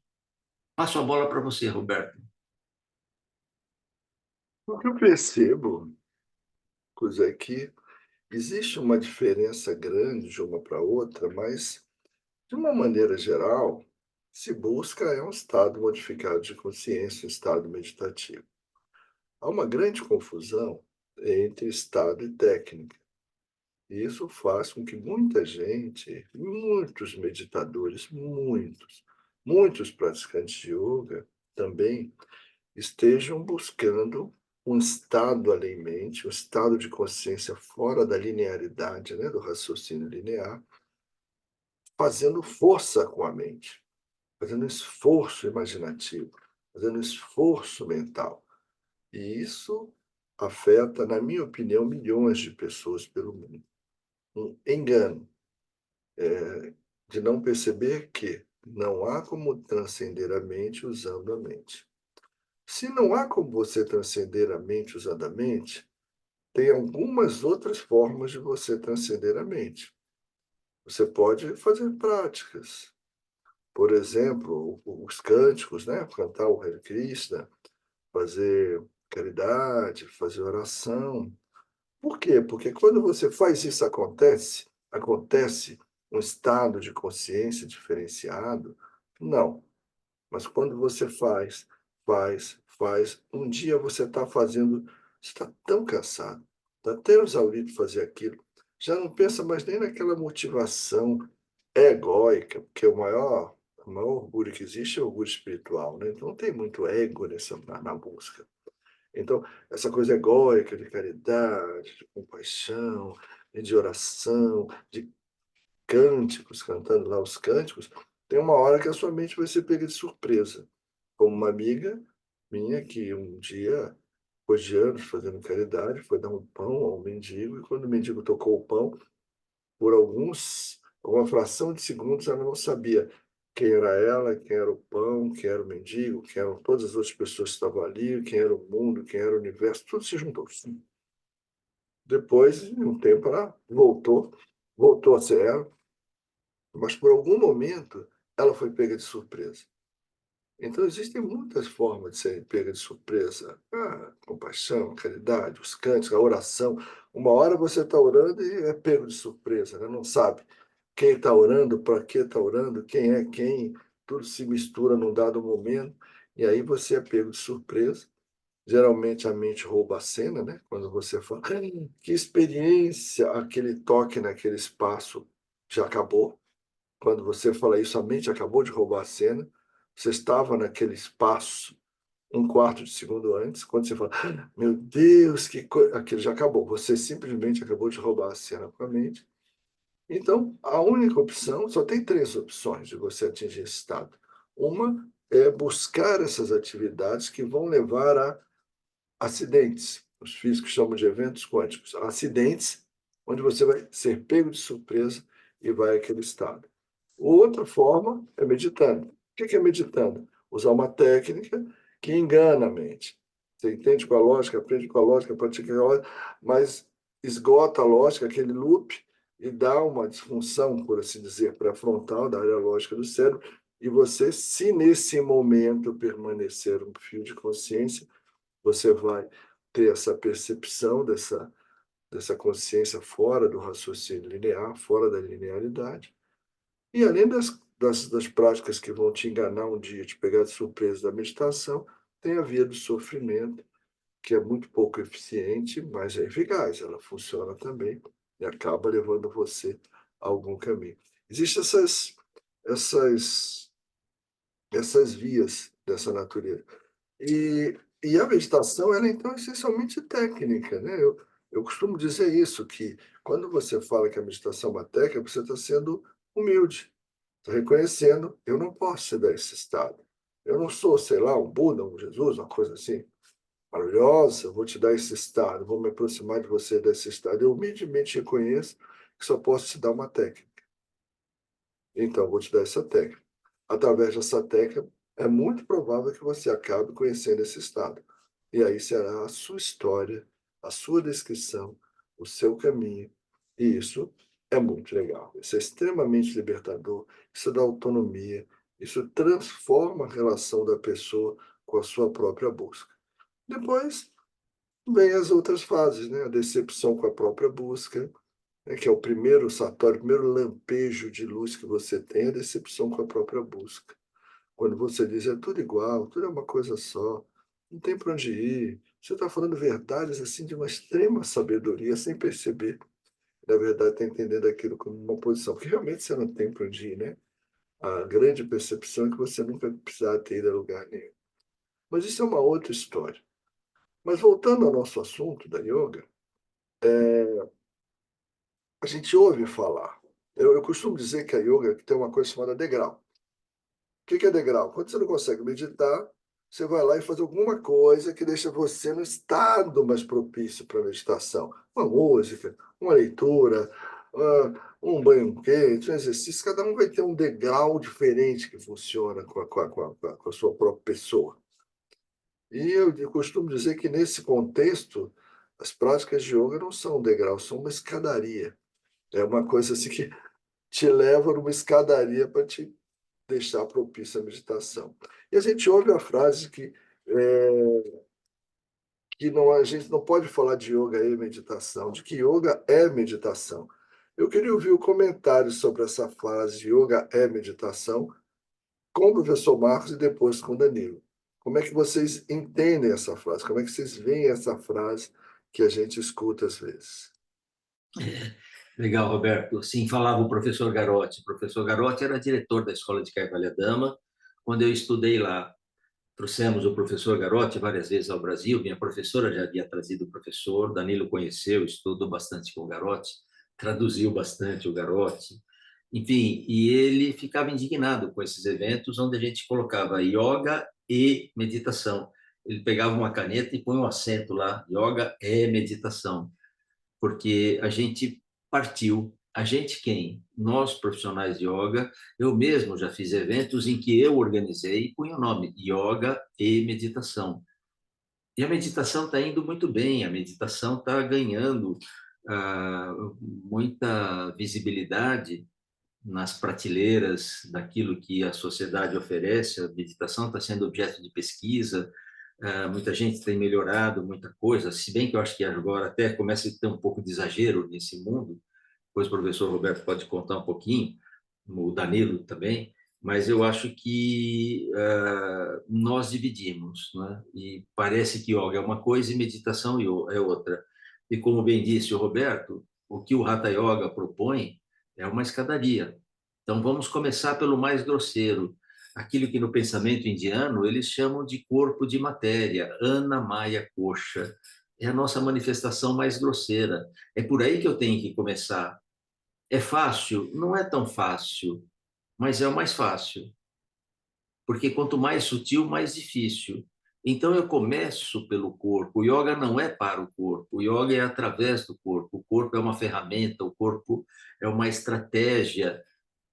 A: Passo a bola para você, Roberto.
B: O que eu percebo, coisa é que existe uma diferença grande de uma para outra, mas, de uma maneira geral, se busca é um estado modificado de consciência, um estado meditativo. Há uma grande confusão entre estado e técnica. E isso faz com que muita gente, muitos meditadores, muitos praticantes de yoga também estejam buscando um estado além-mente, um estado de consciência fora da linearidade, né, do raciocínio linear, fazendo força com a mente, fazendo esforço imaginativo, fazendo esforço mental. E isso afeta, na minha opinião, milhões de pessoas pelo mundo. Um engano de não perceber que não há como transcender a mente usando a mente. Se não há como você transcender a mente usando a mente, tem algumas outras formas de você transcender a mente. Você pode fazer práticas. Por exemplo, os cânticos, né? Cantar o Hare Krishna, fazer caridade, fazer oração. Por quê? Porque quando você faz isso, acontece um estado de consciência diferenciado? Não. Mas quando você faz, um dia você está fazendo, você está tão cansado, está até exaurido de fazer aquilo, já não pensa mais nem naquela motivação egóica, porque o maior orgulho que existe é o orgulho espiritual, né? Então não tem muito ego na busca. Então, essa coisa egóica de caridade, de compaixão, de oração, de cânticos, cantando lá os cânticos, tem uma hora que a sua mente vai ser pega de surpresa. Como uma amiga minha que um dia, depois de anos fazendo caridade, foi dar um pão ao mendigo, e quando o mendigo tocou o pão, por alguma fração de segundos, ela não sabia quem era ela, quem era o pão, quem era o mendigo, quem eram todas as outras pessoas que estavam ali, quem era o mundo, quem era o universo, tudo se juntou. Depois, de um tempo, ela voltou a ser ela, mas por algum momento ela foi pega de surpresa. Então, existem muitas formas de ser pega de surpresa. A compaixão, a caridade, os cânticos, a oração. Uma hora você está orando e é pego de surpresa, né? Não sabe quem está orando, para que está orando, quem é quem, tudo se mistura num dado momento, e aí você é pego de surpresa. Geralmente a mente rouba a cena, né? Quando você fala, que experiência, aquele toque naquele espaço já acabou. Quando você fala isso, a mente acabou de roubar a cena. Você estava naquele espaço um quarto de segundo antes. Quando você fala, meu Deus, que coisa, aquilo já acabou. Você simplesmente acabou de roubar a cena com a mente. Então, a única opção, só tem três opções de você atingir esse estado. Uma é buscar essas atividades que vão levar a acidentes. Os físicos chamam de eventos quânticos. Acidentes onde você vai ser pego de surpresa e vai àquele estado. Outra forma é meditando. O que é meditando? Usar uma técnica que engana a mente. Você entende com a lógica, aprende com a lógica, pratica com a lógica, mas esgota a lógica, aquele loop, e dá uma disfunção, por assim dizer, pré-frontal da área lógica do cérebro, e você, se nesse momento permanecer um fio de consciência, você vai ter essa percepção dessa consciência fora do raciocínio linear, fora da linearidade. E além das práticas que vão te enganar um dia, te pegar de surpresa da meditação, tem a via do sofrimento, que é muito pouco eficiente, mas é eficaz. Ela funciona também e acaba levando você a algum caminho. Existem essas, essas vias dessa natureza. E a meditação, ela então é essencialmente técnica, né? Eu costumo dizer isso, que quando você fala que a meditação é uma técnica, você está sendo humilde, está reconhecendo, eu não posso ser desse estado. Eu não sou, sei lá, um Buda, um Jesus, uma coisa assim maravilhosa, eu vou te dar esse estado, vou me aproximar de você desse estado. Eu humildemente reconheço que só posso te dar uma técnica. Então, eu vou te dar essa técnica. Através dessa técnica, é muito provável que você acabe conhecendo esse estado. E aí será a sua história, a sua descrição, o seu caminho. E isso é muito legal. Isso é extremamente libertador, isso dá autonomia, isso transforma a relação da pessoa com a sua própria busca. Depois vem as outras fases, né? A decepção com a própria busca, né? Que é o primeiro satori, o primeiro lampejo de luz que você tem, a decepção com a própria busca. Quando você diz é tudo igual, tudo é uma coisa só, não tem para onde ir. Você está falando verdades assim de uma extrema sabedoria, sem perceber. Na verdade, está entendendo aquilo como uma posição, porque realmente você não tem para onde ir, né? A grande percepção é que você nunca precisará ter ido a lugar nenhum. Mas isso é uma outra história. Mas voltando ao nosso assunto da yoga, a gente ouve falar. Eu costumo dizer que a yoga tem uma coisa chamada degrau. O que é degrau? Quando você não consegue meditar, você vai lá e faz alguma coisa que deixa você no estado mais propício para a meditação. Uma música, uma leitura, um banho quente, um exercício. Cada um vai ter um degrau diferente que funciona com a sua própria pessoa. E eu costumo dizer que, nesse contexto, as práticas de yoga não são um degrau, são uma escadaria. É uma coisa assim que te leva numa escadaria para te deixar propício à meditação. E a gente ouve a frase que não, a gente não pode falar de yoga e meditação, de que yoga é meditação. Eu queria ouvir o comentário sobre essa frase, yoga é meditação, com o professor Marcos e depois com o Danilo. Como é que vocês entendem essa frase? Como é que vocês veem essa frase que a gente escuta às vezes?
A: Legal, Roberto. Sim, falava o professor Garotti. O professor Garotti era diretor da Escola de Kaivalya-Dhamma quando eu estudei lá. Trouxemos o professor Garotti várias vezes ao Brasil. Minha professora já havia trazido o professor. Danilo conheceu, estudou bastante com o Garotti, traduziu bastante o Garotti. Enfim, e ele ficava indignado com esses eventos onde a gente colocava yoga e meditação. Ele pegava uma caneta e põe um acento lá, yoga é meditação, porque a gente partiu. A gente quem? Nós, profissionais de yoga, eu mesmo já fiz eventos em que eu organizei e punha o nome Yoga e Meditação. E a meditação está indo muito bem, a meditação está ganhando muita visibilidade nas prateleiras daquilo que a sociedade oferece. A meditação está sendo objeto de pesquisa, muita gente tem melhorado muita coisa, se bem que eu acho que agora até começa a ter um pouco de exagero nesse mundo. Depois o professor Roberto pode contar um pouquinho, o Danilo também, mas eu acho que nós dividimos, né? E parece que yoga é uma coisa e meditação é outra. E como bem disse o Roberto, o que o Hatha Yoga propõe é uma escadaria. Então vamos começar pelo mais grosseiro, aquilo que no pensamento indiano eles chamam de corpo de matéria, Annamaya Kosha. É a nossa manifestação mais grosseira. É por aí que eu tenho que começar. É fácil? Não é tão fácil, mas é o mais fácil, porque quanto mais sutil, mais difícil. Então eu começo pelo corpo. O yoga não é para o corpo, o yoga é através do corpo. O corpo é uma ferramenta, o corpo é uma estratégia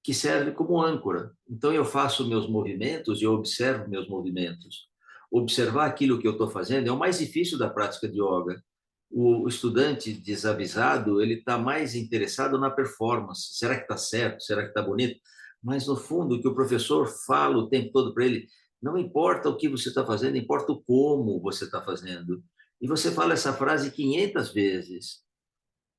A: que serve como âncora. Então eu faço meus movimentos e eu observo meus movimentos. Observar aquilo que eu estou fazendo é o mais difícil da prática de yoga. O estudante desavisado, ele está mais interessado na performance. Será que está certo? Será que está bonito? Mas, no fundo, o que o professor fala o tempo todo para ele, não importa o que você está fazendo, importa o como você está fazendo. E você fala essa frase 500 vezes.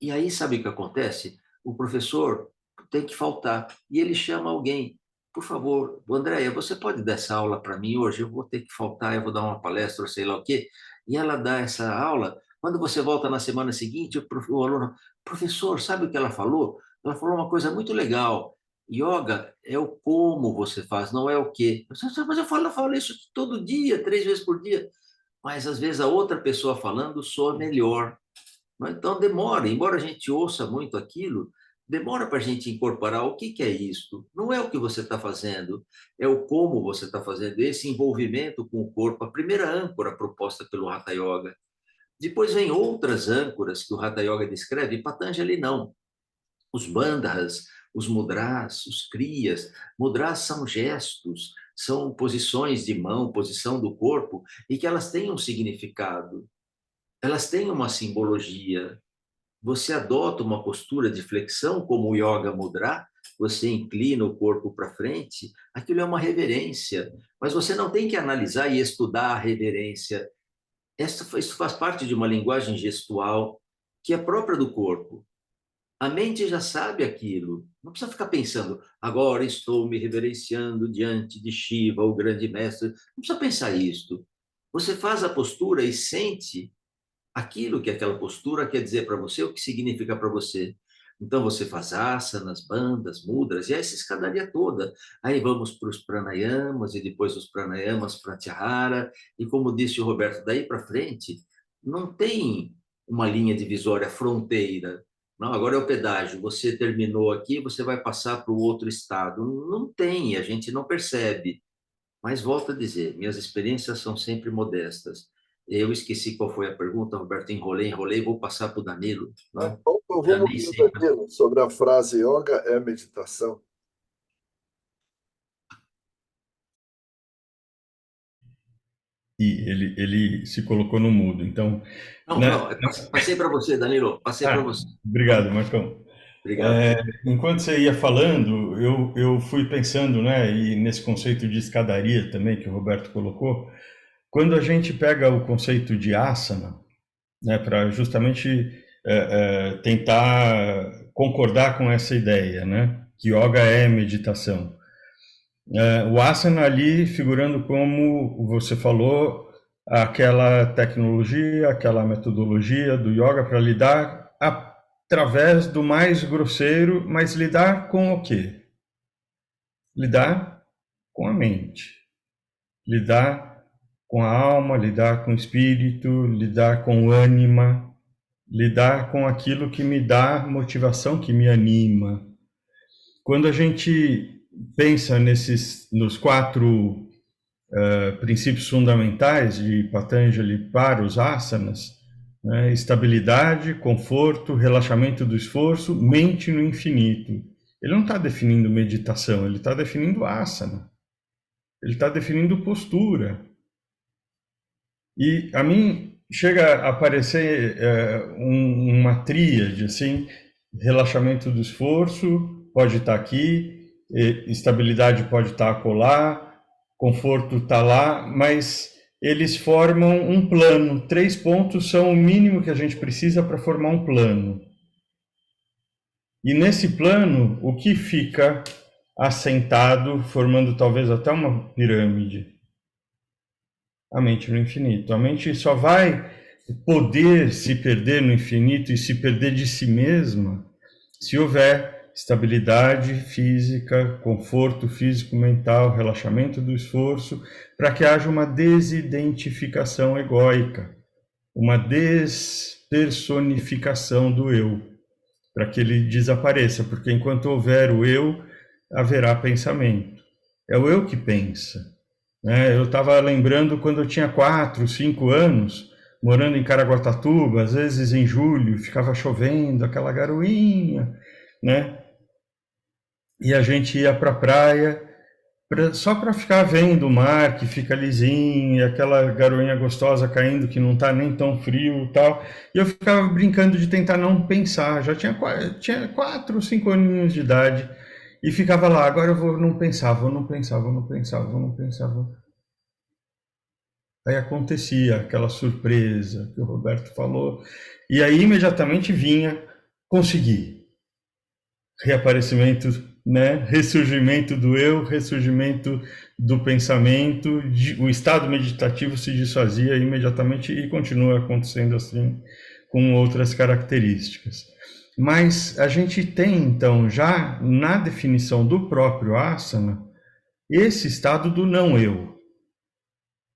A: E aí, sabe o que acontece? O professor tem que faltar. E ele chama alguém. Por favor, Andréia, você pode dar essa aula para mim hoje? Eu vou ter que faltar, eu vou dar uma palestra, ou sei lá o quê. E ela dá essa aula. Quando você volta na semana seguinte, o aluno, professor, sabe o que ela falou? Ela falou uma coisa muito legal. Yoga é o como você faz, não é o quê. Mas eu falo isso todo dia, 3 vezes por dia. Mas às vezes a outra pessoa falando soa melhor. Então, demora, embora a gente ouça muito aquilo, demora para a gente incorporar o que é isto. Não é o que você está fazendo, é o como você está fazendo, esse envolvimento com o corpo, a primeira âncora proposta pelo Hatha Yoga. Depois vem outras âncoras que o Hatha Yoga descreve, e Patanjali não. Os bandhas, os mudras, os kriyas. Mudras são gestos, são posições de mão, posição do corpo, e que elas têm um significado, elas têm uma simbologia. Você adota uma postura de flexão, como o Yoga Mudra, você inclina o corpo para frente, aquilo é uma reverência, mas você não tem que analisar e estudar a reverência. Isso faz parte de uma linguagem gestual que é própria do corpo. A mente já sabe aquilo, não precisa ficar pensando, agora estou me reverenciando diante de Shiva, o grande mestre. Não precisa pensar isto. Você faz a postura e sente aquilo que aquela postura quer dizer para você, o que significa para você. Então você faz asanas, bandas, mudras, e essa escadaria toda. Aí vamos para os pranayamas, e depois os pranayamas pratyahara, e como disse o Roberto, daí para frente, não tem uma linha divisória, fronteira. Não, agora é o pedágio, você terminou aqui, você vai passar para o outro estado. Não tem, a gente não percebe. Mas volto a dizer, minhas experiências são sempre modestas. Eu esqueci qual foi a pergunta, Roberto, enrolei, vou passar para o Danilo, né?
B: Então,
A: Já
B: vamos
A: nem
B: para o
A: sei.
B: Danilo, sobre a frase yoga é meditação.
C: E ele se colocou no mudo. Então,
A: Não,
C: né?
A: não, passei para você, Danilo, passei para
C: Ah,
A: você.
C: obrigado, Marcão.
A: Obrigado.
C: Enquanto você ia falando, eu fui pensando, né, e nesse conceito de escadaria também que o Roberto colocou, quando a gente pega o conceito de asana, né, para justamente tentar concordar com essa ideia, né, que yoga é meditação. O asana ali figurando como você falou, aquela tecnologia, aquela metodologia do yoga para lidar através do mais grosseiro, mas lidar com o quê? Lidar com a mente, lidar com a alma, lidar com o espírito, lidar com a ânima, lidar com aquilo que me dá motivação, que me anima. Quando a gente pensa nos 4 princípios fundamentais de Patanjali para os asanas, né? Estabilidade, conforto, relaxamento do esforço, mente no infinito. Ele não está definindo meditação, ele está definindo asana. Ele está definindo postura. E a mim chega a aparecer uma tríade, assim, relaxamento do esforço, pode estar aqui, estabilidade pode estar acolá, conforto está lá, mas eles formam um plano. 3 pontos são o mínimo que a gente precisa para formar um plano. E nesse plano, o que fica assentado, formando talvez até uma pirâmide? A mente no infinito. A mente só vai poder se perder no infinito e se perder de si mesma se houver estabilidade física, conforto físico-mental, relaxamento do esforço, para que haja uma desidentificação egóica, uma despersonificação do eu, para que ele desapareça, porque enquanto houver o eu, haverá pensamento. É o eu que pensa. Eu estava lembrando quando eu tinha 4, 5 anos, morando em Caraguatatuba, às vezes em julho, ficava chovendo, aquela garoinha, né? E a gente ia para a praia só para ficar vendo o mar que fica lisinho, e aquela garoinha gostosa caindo que não está nem tão frio e tal. E eu ficava brincando de tentar não pensar. Já tinha 4 ou 5 aninhos de idade e ficava lá. Agora eu vou não pensar, vou não pensar, vou não pensar, vou não pensar. Aí acontecia aquela surpresa que o Roberto falou, e aí imediatamente vinha conseguir reaparecimento, né? Ressurgimento do eu, ressurgimento do pensamento, o estado meditativo se desfazia imediatamente e continua acontecendo assim com outras características. Mas a gente tem então já na definição do próprio asana esse estado do não eu.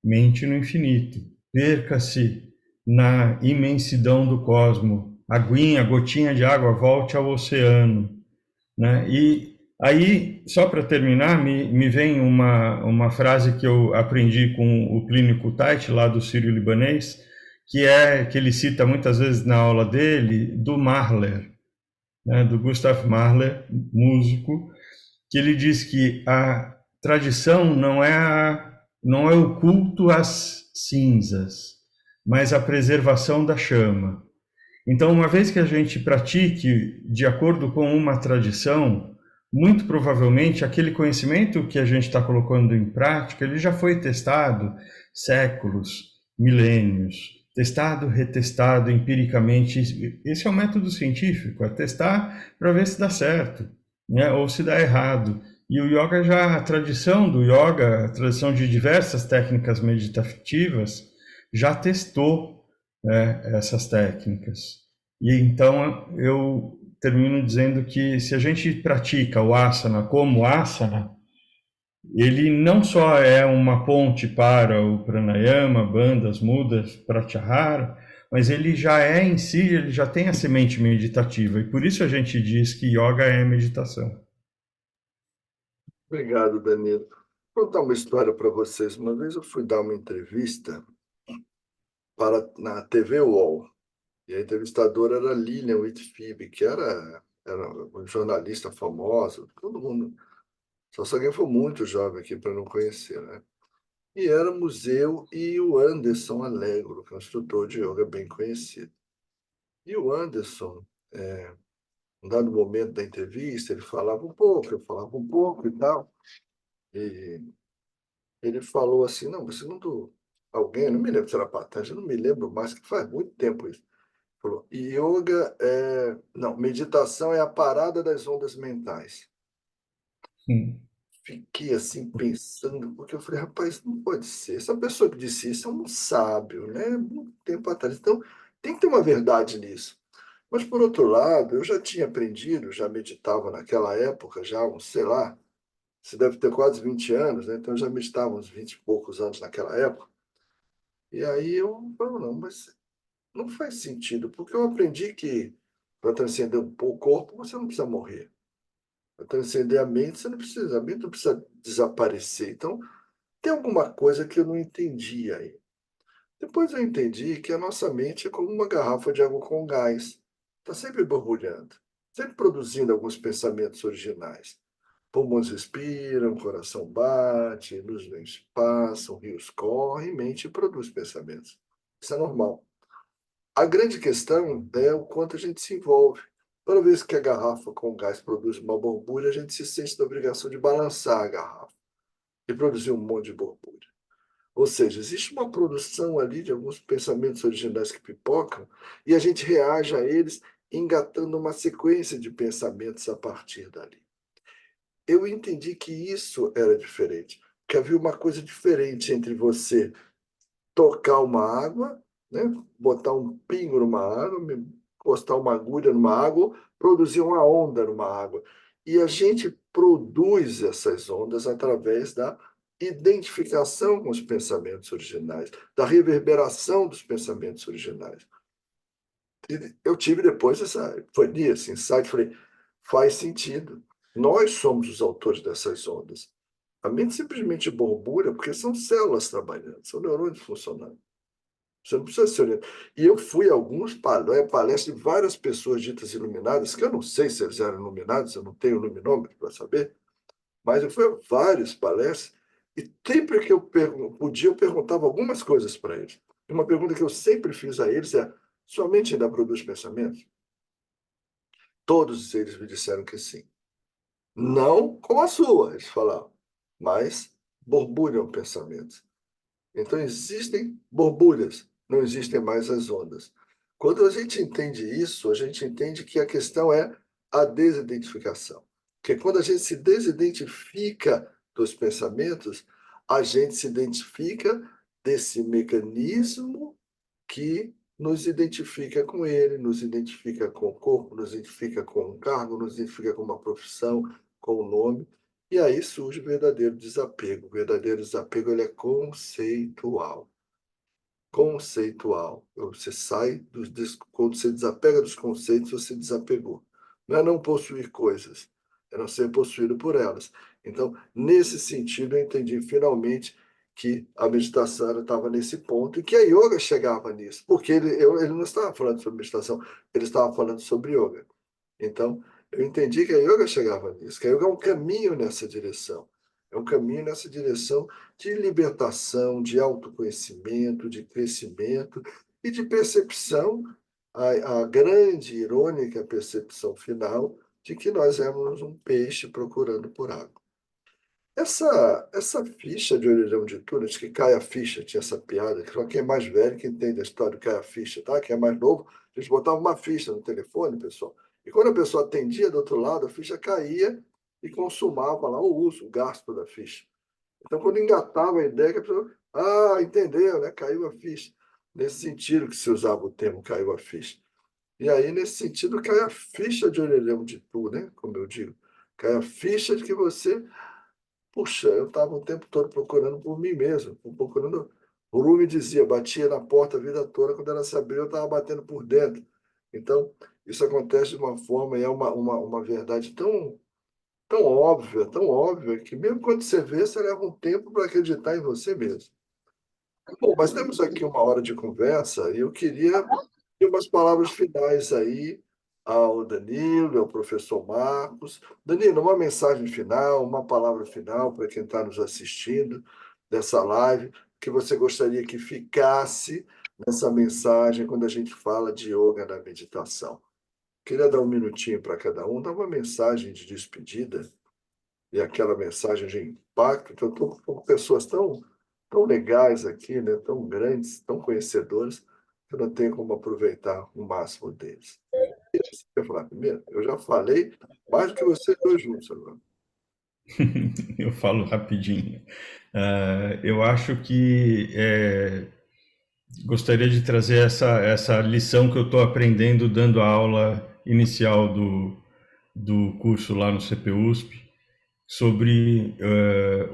C: Mente no infinito, perca-se na imensidão do cosmos, aguinha, gotinha de água, volte ao oceano, né? E aí, só para terminar, me vem uma frase que eu aprendi com o Clínico Tait, lá do Sírio-Libanês, que ele cita muitas vezes na aula dele, do Mahler, né? Do Gustav Mahler, músico, que ele diz que a tradição não é o culto às cinzas, mas a preservação da chama. Então, uma vez que a gente pratique de acordo com uma tradição, muito provavelmente aquele conhecimento que a gente está colocando em prática, ele já foi testado séculos, milênios, testado, retestado empiricamente. Esse é o método científico, é testar para ver se dá certo, né? Ou se dá errado. E o yoga a tradição do yoga, a tradição de diversas técnicas meditativas, já testou, né, essas técnicas. E então eu termino dizendo que se a gente pratica o asana como asana, ele não só é uma ponte para o pranayama, bandhas, mudras, pratyahara, mas ele já é em si, ele já tem a semente meditativa. E por isso a gente diz que yoga é meditação.
B: Obrigado, Danilo. Vou contar uma história para vocês. Uma vez eu fui dar uma entrevista na TV UOL. E a entrevistadora era Lilian Whitfield, que era uma jornalista famosa, todo mundo. Só se alguém for muito jovem aqui para não conhecer, né? E era museu e o Anderson Allegro, que é um instrutor de yoga bem conhecido. E o Anderson, em dado momento da entrevista, ele falava um pouco, eu falava um pouco e tal. E ele falou assim, não, segundo alguém, não me lembro se era Patanjali, não me lembro mais, que faz muito tempo isso. Falou, yoga não, meditação é a parada das ondas mentais. Fiquei assim pensando, porque eu falei, rapaz, não pode ser. Essa pessoa que disse isso é um sábio, né? Muito tempo atrás. Então, tem que ter uma verdade nisso. Mas, por outro lado, eu já tinha aprendido, já meditava naquela época, já uns, sei lá, você deve ter quase 20 anos, né? Então, eu já meditava uns 20 e poucos anos naquela época. E aí eu falo, não, mas não faz sentido, porque eu aprendi que para transcender o corpo, você não precisa morrer. Para transcender a mente, a mente não precisa desaparecer. Então, tem alguma coisa que eu não entendi aí. Depois eu entendi que a nossa mente é como uma garrafa de água com gás. Está sempre borbulhando, sempre produzindo alguns pensamentos originais. Pulmões respiram, coração bate, luzes passam, rios correm, mente produz pensamentos. Isso é normal. A grande questão é o quanto a gente se envolve. Toda vez que a garrafa com gás produz uma borbulha, a gente se sente na obrigação de balançar a garrafa e produzir um monte de borbulha. Ou seja, existe uma produção ali de alguns pensamentos originais que pipocam e a gente reage a eles engatando uma sequência de pensamentos a partir dali. Eu entendi que isso era diferente, que havia uma coisa diferente entre você tocar uma água, né? Botar um pingo numa água, encostar uma agulha numa água, produzir uma onda numa água. E a gente produz essas ondas através da identificação com os pensamentos originais, da reverberação dos pensamentos originais. E eu tive depois essa epifania, esse insight, falei, faz sentido. Nós somos os autores dessas ondas. A mente simplesmente borbulha porque são células trabalhando, são neurônios funcionando. Você não precisa ser orientado. E eu fui a alguns palestras de várias pessoas ditas iluminadas, que eu não sei se eles eram iluminados, eu não tenho o luminômetro para saber, mas eu fui a várias palestras e sempre que eu podia, eu perguntava algumas coisas para eles. E uma pergunta que eu sempre fiz a eles é: sua mente ainda produz pensamentos? Todos eles me disseram que sim. Não como a sua, eles falavam, mas borbulham pensamentos. Então, existem borbulhas, não existem mais as ondas. Quando a gente entende isso, a gente entende que a questão é a desidentificação. Porque quando a gente se desidentifica dos pensamentos, a gente se identifica desse mecanismo que nos identifica com ele, nos identifica com o corpo, nos identifica com um cargo, nos identifica com uma profissão, com um nome. E aí surge o verdadeiro desapego. O verdadeiro desapego ele é conceitual. Conceitual. Você sai quando você desapega dos conceitos, você desapegou. Não é não possuir coisas, é não ser possuído por elas. Então, nesse sentido, eu entendi finalmente que a meditação estava nesse ponto e que a yoga chegava nisso, porque ele não estava falando sobre meditação, ele estava falando sobre yoga. Então, eu entendi que a yoga chegava nisso, que a yoga é um caminho nessa direção. É um caminho nessa direção de libertação, de autoconhecimento, de crescimento e de percepção, a grande, irônica percepção final de que nós éramos um peixe procurando por água. Essa ficha de orelhão de túneis, que cai a ficha, tinha essa piada, que só quem é mais velho que entende a história do cai a ficha, tá? Quem é mais novo, a gente botava uma ficha no telefone, pessoal, e quando a pessoa atendia do outro lado, a ficha caía e consumava lá o uso, o gasto da ficha. Então, quando engatava a ideia, que a pessoa, entendeu, né? Caiu a ficha. Nesse sentido que se usava o termo caiu a ficha. E aí, nesse sentido, cai a ficha de orelhão de tu, né? Como eu digo. Cai a ficha de que você puxa, eu estava o tempo todo procurando por mim mesmo, procurando. O Rumi dizia, batia na porta a vida toda, quando ela se abriu, eu estava batendo por dentro. Então, isso acontece de uma forma, e é uma verdade tão óbvia, que mesmo quando você vê, você leva um tempo para acreditar em você mesmo. Bom, mas temos aqui uma hora de conversa e eu queria ter umas palavras finais aí ao Danilo, ao professor Marcos. Danilo, uma mensagem final, uma palavra final para quem está nos assistindo dessa live, que você gostaria que ficasse nessa mensagem quando a gente fala de yoga na meditação. Queria dar um minutinho para cada um, dar uma mensagem de despedida e aquela mensagem de impacto. Então, eu estou com pessoas tão legais aqui, né? Tão grandes, tão conhecedoras, que eu não tenho como aproveitar o máximo deles. Você quer falar primeiro? Eu já falei mais do que vocês dois juntos agora.
C: Eu falo rapidinho. Eu acho que gostaria de trazer essa lição que eu estou aprendendo dando a aula inicial do curso lá no CPUSP, sobre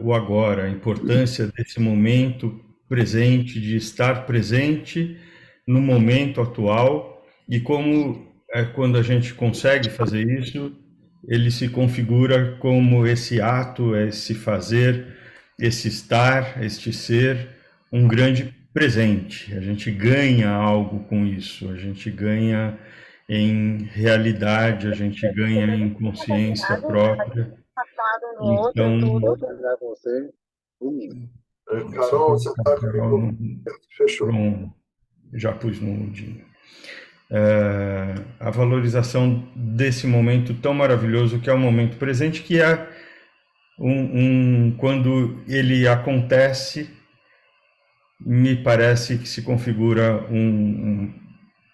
C: o agora, a importância desse momento presente, de estar presente no momento atual e como, quando a gente consegue fazer isso, ele se configura como esse ato, esse fazer, esse estar, este ser, um grande presente. A gente ganha algo com isso, a gente ganha em realidade, a gente ganha em consciência própria. Então, só
B: Carol, você
C: colocar
B: está
C: a Carol
B: comigo? Fechou.
C: já pus no mundinho. a valorização desse momento tão maravilhoso que é o momento presente, que é quando ele acontece, me parece que se configura um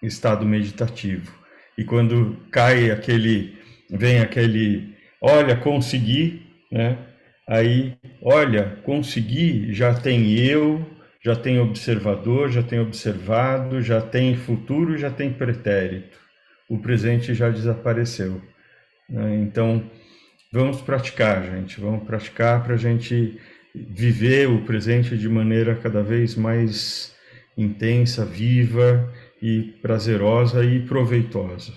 C: estado meditativo. E quando vem aquele, olha, consegui, né? Aí, olha, consegui, já tem eu, já tem observador, já tem observado, já tem futuro, já tem pretérito. O presente já desapareceu, né? Então, vamos praticar, gente, vamos praticar para a gente viver o presente de maneira cada vez mais intensa, viva e prazerosa e proveitosa.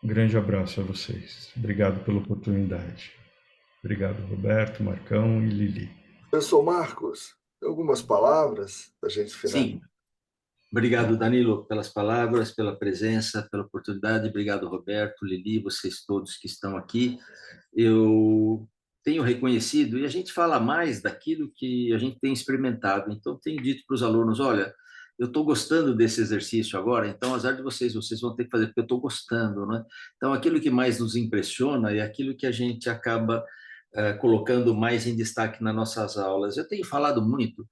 C: Um grande abraço a vocês. Obrigado pela oportunidade. Obrigado, Roberto, Marcão e Lili.
B: Professor Marcos, algumas palavras para a gente finalizar?
A: Sim. Obrigado, Danilo, pelas palavras, pela presença, pela oportunidade. Obrigado, Roberto, Lili, vocês todos que estão aqui. Eu tenho reconhecido, e a gente fala mais daquilo que a gente tem experimentado. Então, tenho dito para os alunos, olha, eu estou gostando desse exercício agora, então, azar de vocês, vocês vão ter que fazer, porque eu estou gostando, né? Então, aquilo que mais nos impressiona é aquilo que a gente acaba colocando mais em destaque nas nossas aulas. Eu tenho falado muito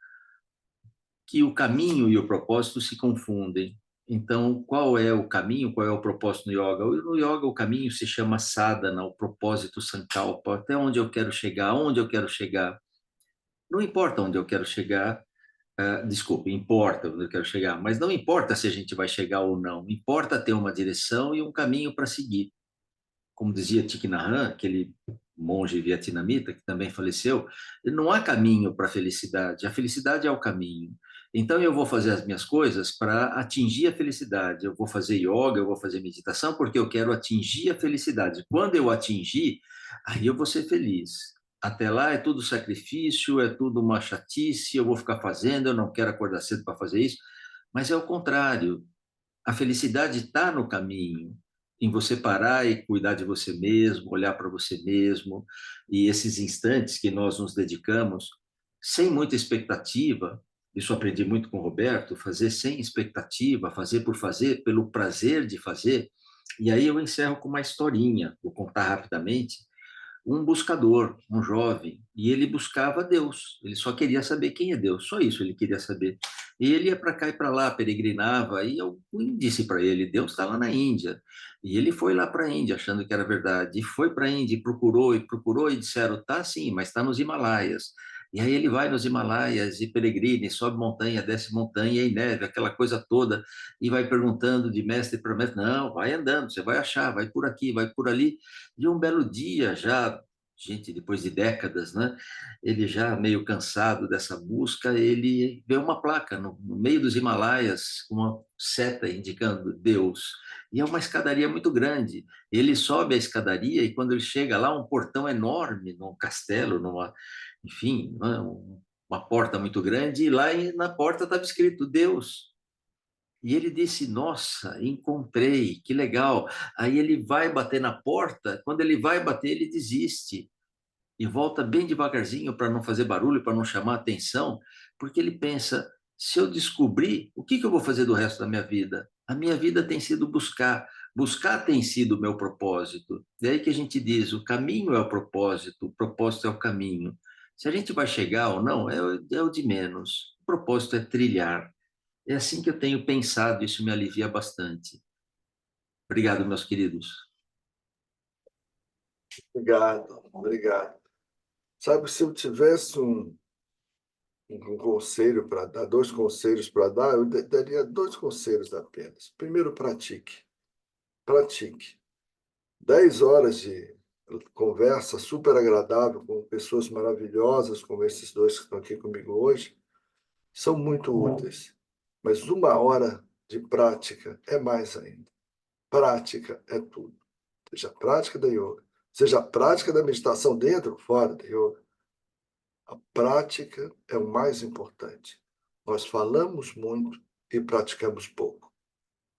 A: que o caminho e o propósito se confundem. Então, qual é o caminho, qual é o propósito no yoga? No yoga, o caminho se chama sadhana, o propósito sankalpa, até onde eu quero chegar, onde eu quero chegar. Não importa onde eu quero chegar, desculpe, importa onde eu quero chegar, mas não importa se a gente vai chegar ou não, importa ter uma direção e um caminho para seguir. Como dizia Thich Nhat Hanh, aquele monge vietnamita que também faleceu, não há caminho para a felicidade é o caminho. Então eu vou fazer as minhas coisas para atingir a felicidade. Eu vou fazer yoga, eu vou fazer meditação porque eu quero atingir a felicidade. Quando eu atingir, aí eu vou ser feliz. Até lá é tudo sacrifício, é tudo uma chatice, eu vou ficar fazendo, eu não quero acordar cedo para fazer isso. Mas é o contrário. A felicidade está no caminho, em você parar e cuidar de você mesmo, olhar para você mesmo, e esses instantes que nós nos dedicamos, sem muita expectativa, isso aprendi muito com o Roberto, fazer sem expectativa, fazer por fazer, pelo prazer de fazer. E aí eu encerro com uma historinha, vou contar rapidamente, um buscador, um jovem, e ele buscava Deus. Ele só queria saber quem é Deus, só isso ele queria saber. E ele ia para cá e para lá, peregrinava, e eu disse para ele: Deus está lá na Índia. E ele foi lá para a Índia, achando que era verdade, e foi para a Índia, e procurou, e disseram: tá sim, mas está nos Himalaias. E aí ele vai nos Himalaias e peregrina, e sobe montanha, desce montanha e neve, aquela coisa toda, e vai perguntando de mestre para mestre: não, vai andando, você vai achar, vai por aqui, vai por ali. E um belo dia, já, gente, depois de décadas, né, ele já meio cansado dessa busca, ele vê uma placa no meio dos Himalaias, uma seta indicando Deus. E é uma escadaria muito grande. Ele sobe a escadaria e quando ele chega lá, um portão enorme, num castelo, enfim, né, uma porta muito grande, e lá na porta estava escrito Deus. E ele disse: Nossa, encontrei, que legal. Aí ele vai bater na porta, quando ele vai bater, ele desiste e volta bem devagarzinho para não fazer barulho, para não chamar atenção, porque ele pensa: se eu descobrir, o que eu vou fazer do resto da minha vida? A minha vida tem sido buscar, buscar tem sido o meu propósito. É aí que a gente diz: o caminho é o propósito é o caminho. Se a gente vai chegar ou não, é o de menos. O propósito é trilhar. É assim que eu tenho pensado, isso me alivia bastante. Obrigado, meus queridos.
B: Obrigado, obrigado. Sabe, se eu tivesse um conselho para dar, dois conselhos para dar, eu daria dois conselhos apenas. Primeiro, pratique. Pratique. 10 horas de conversa super agradável com pessoas maravilhosas, como esses dois que estão aqui comigo hoje, são muito úteis. Mas 1 hora de prática é mais ainda. Prática é tudo. Seja a prática da yoga, seja a prática da meditação dentro ou fora da yoga. A prática é o mais importante. Nós falamos muito e praticamos pouco.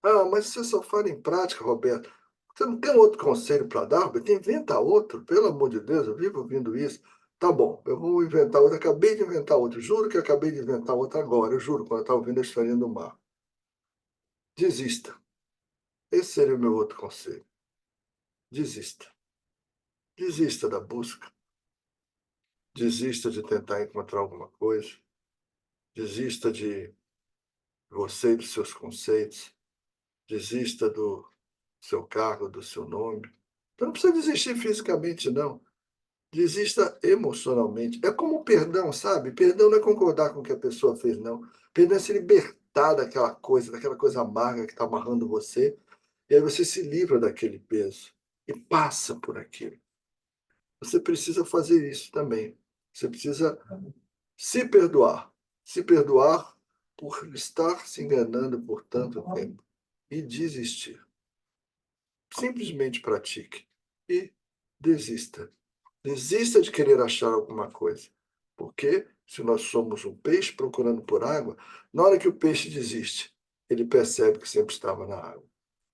B: Ah, mas você só fala em prática, Roberto. Você não tem outro conselho para dar, Roberto? Inventa outro, pelo amor de Deus, eu vivo ouvindo isso. Tá bom, eu vou inventar outro. Acabei de inventar outro. Juro que acabei de inventar outro agora. Eu juro, quando eu estava ouvindo a historinha do mar. Desista. Esse seria o meu outro conselho. Desista. Desista da busca. Desista de tentar encontrar alguma coisa. Desista de você e dos seus conceitos. Desista do seu cargo, do seu nome. Então, não precisa desistir fisicamente, não. Desista emocionalmente. É como o perdão, sabe? Perdão não é concordar com o que a pessoa fez, não. Perdão é se libertar daquela coisa amarga que está amarrando você. E aí você se livra daquele peso e passa por aquilo. Você precisa fazer isso também. Você precisa se perdoar. Se perdoar por estar se enganando por tanto tempo. E desistir. Simplesmente pratique. E desista. Desista de querer achar alguma coisa. Porque se nós somos um peixe procurando por água, na hora que o peixe desiste, ele percebe que sempre estava na água.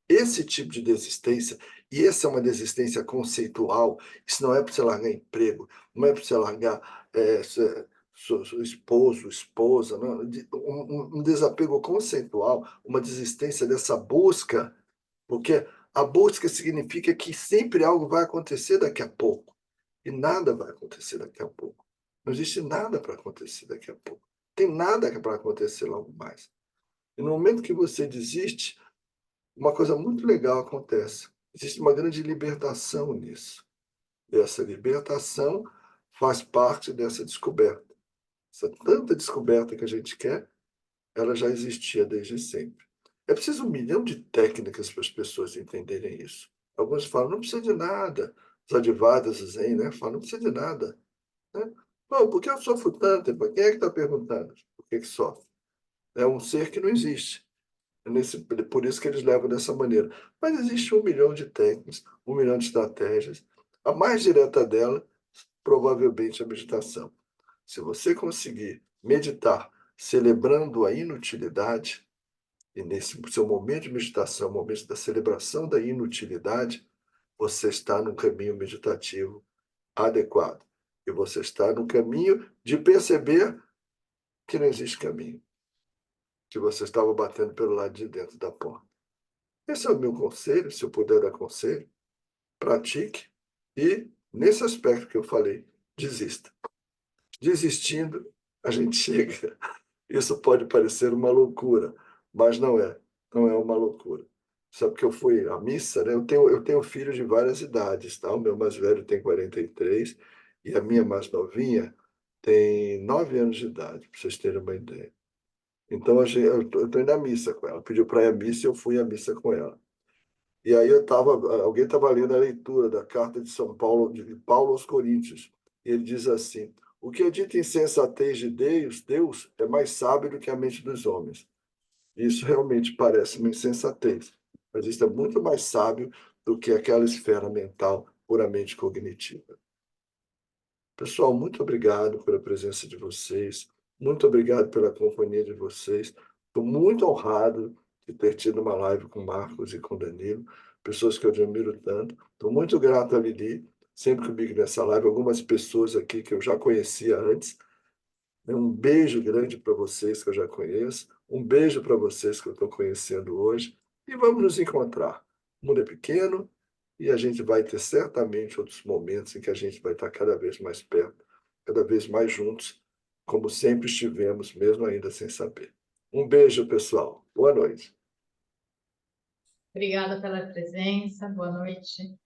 B: Esse tipo de desistência, e essa é uma desistência conceitual, isso não é para você largar emprego, não é para você largar seu esposo, esposa, não, um desapego conceitual, uma desistência dessa busca, porque a busca significa que sempre algo vai acontecer daqui a pouco, e nada vai acontecer daqui a pouco. Não existe nada para acontecer daqui a pouco. Tem nada para acontecer logo mais. E no momento que você desiste, uma coisa muito legal acontece. Existe uma grande libertação nisso. E essa libertação faz parte dessa descoberta. Essa tanta descoberta que a gente quer, ela já existia desde sempre. É preciso 1 milhão de técnicas para as pessoas entenderem isso. Alguns falam, não precisa de nada. Os advadas zen, né? Falam, não precisa de nada. Né? Bom, por que eu sofro tanto? Quem é que está perguntando? Por que sofre? É um ser que não existe. Por isso que eles levam dessa maneira. Mas existe 1 milhão de técnicas, 1 milhão de estratégias. A mais direta dela, provavelmente, é a meditação. Se você conseguir meditar celebrando a inutilidade, e nesse seu momento de meditação, momento da celebração da inutilidade, você está no caminho meditativo adequado. E você está no caminho de perceber que não existe caminho, que você estava batendo pelo lado de dentro da porta. Esse é o meu conselho, se eu puder dar conselho. Pratique e, nesse aspecto que eu falei, desista. Desistindo, a gente chega. Isso pode parecer uma loucura, mas não é. Não é uma loucura. Sabe que eu fui à missa, né? Eu tenho filhos de várias idades, tá? O meu mais velho tem 43 e a minha mais novinha tem 9 anos de idade, para vocês terem uma ideia. Então, eu estou indo à missa com ela. Pediu para ir à missa e eu fui à missa com ela. E aí alguém estava lendo a leitura da carta de São Paulo, de Paulo aos Coríntios. E ele diz assim: o que é dito insensatez de Deus é mais sábio do que a mente dos homens. Isso realmente parece uma insensatez, mas isso é muito mais sábio do que aquela esfera mental puramente cognitiva. Pessoal, muito obrigado pela presença de vocês, muito obrigado pela companhia de vocês. Estou muito honrado de ter tido uma live com o Marcos e com o Danilo, pessoas que eu admiro tanto. Estou muito grato a Lili, sempre comigo nessa live, algumas pessoas aqui que eu já conhecia antes. Um beijo grande para vocês que eu já conheço, um beijo para vocês que eu estou conhecendo hoje, e vamos nos encontrar. O mundo é pequeno, e a gente vai ter certamente outros momentos em que a gente vai estar cada vez mais perto, cada vez mais juntos, como sempre estivemos, mesmo ainda sem saber. Um beijo, pessoal. Boa noite.
D: Obrigada pela presença. Boa noite.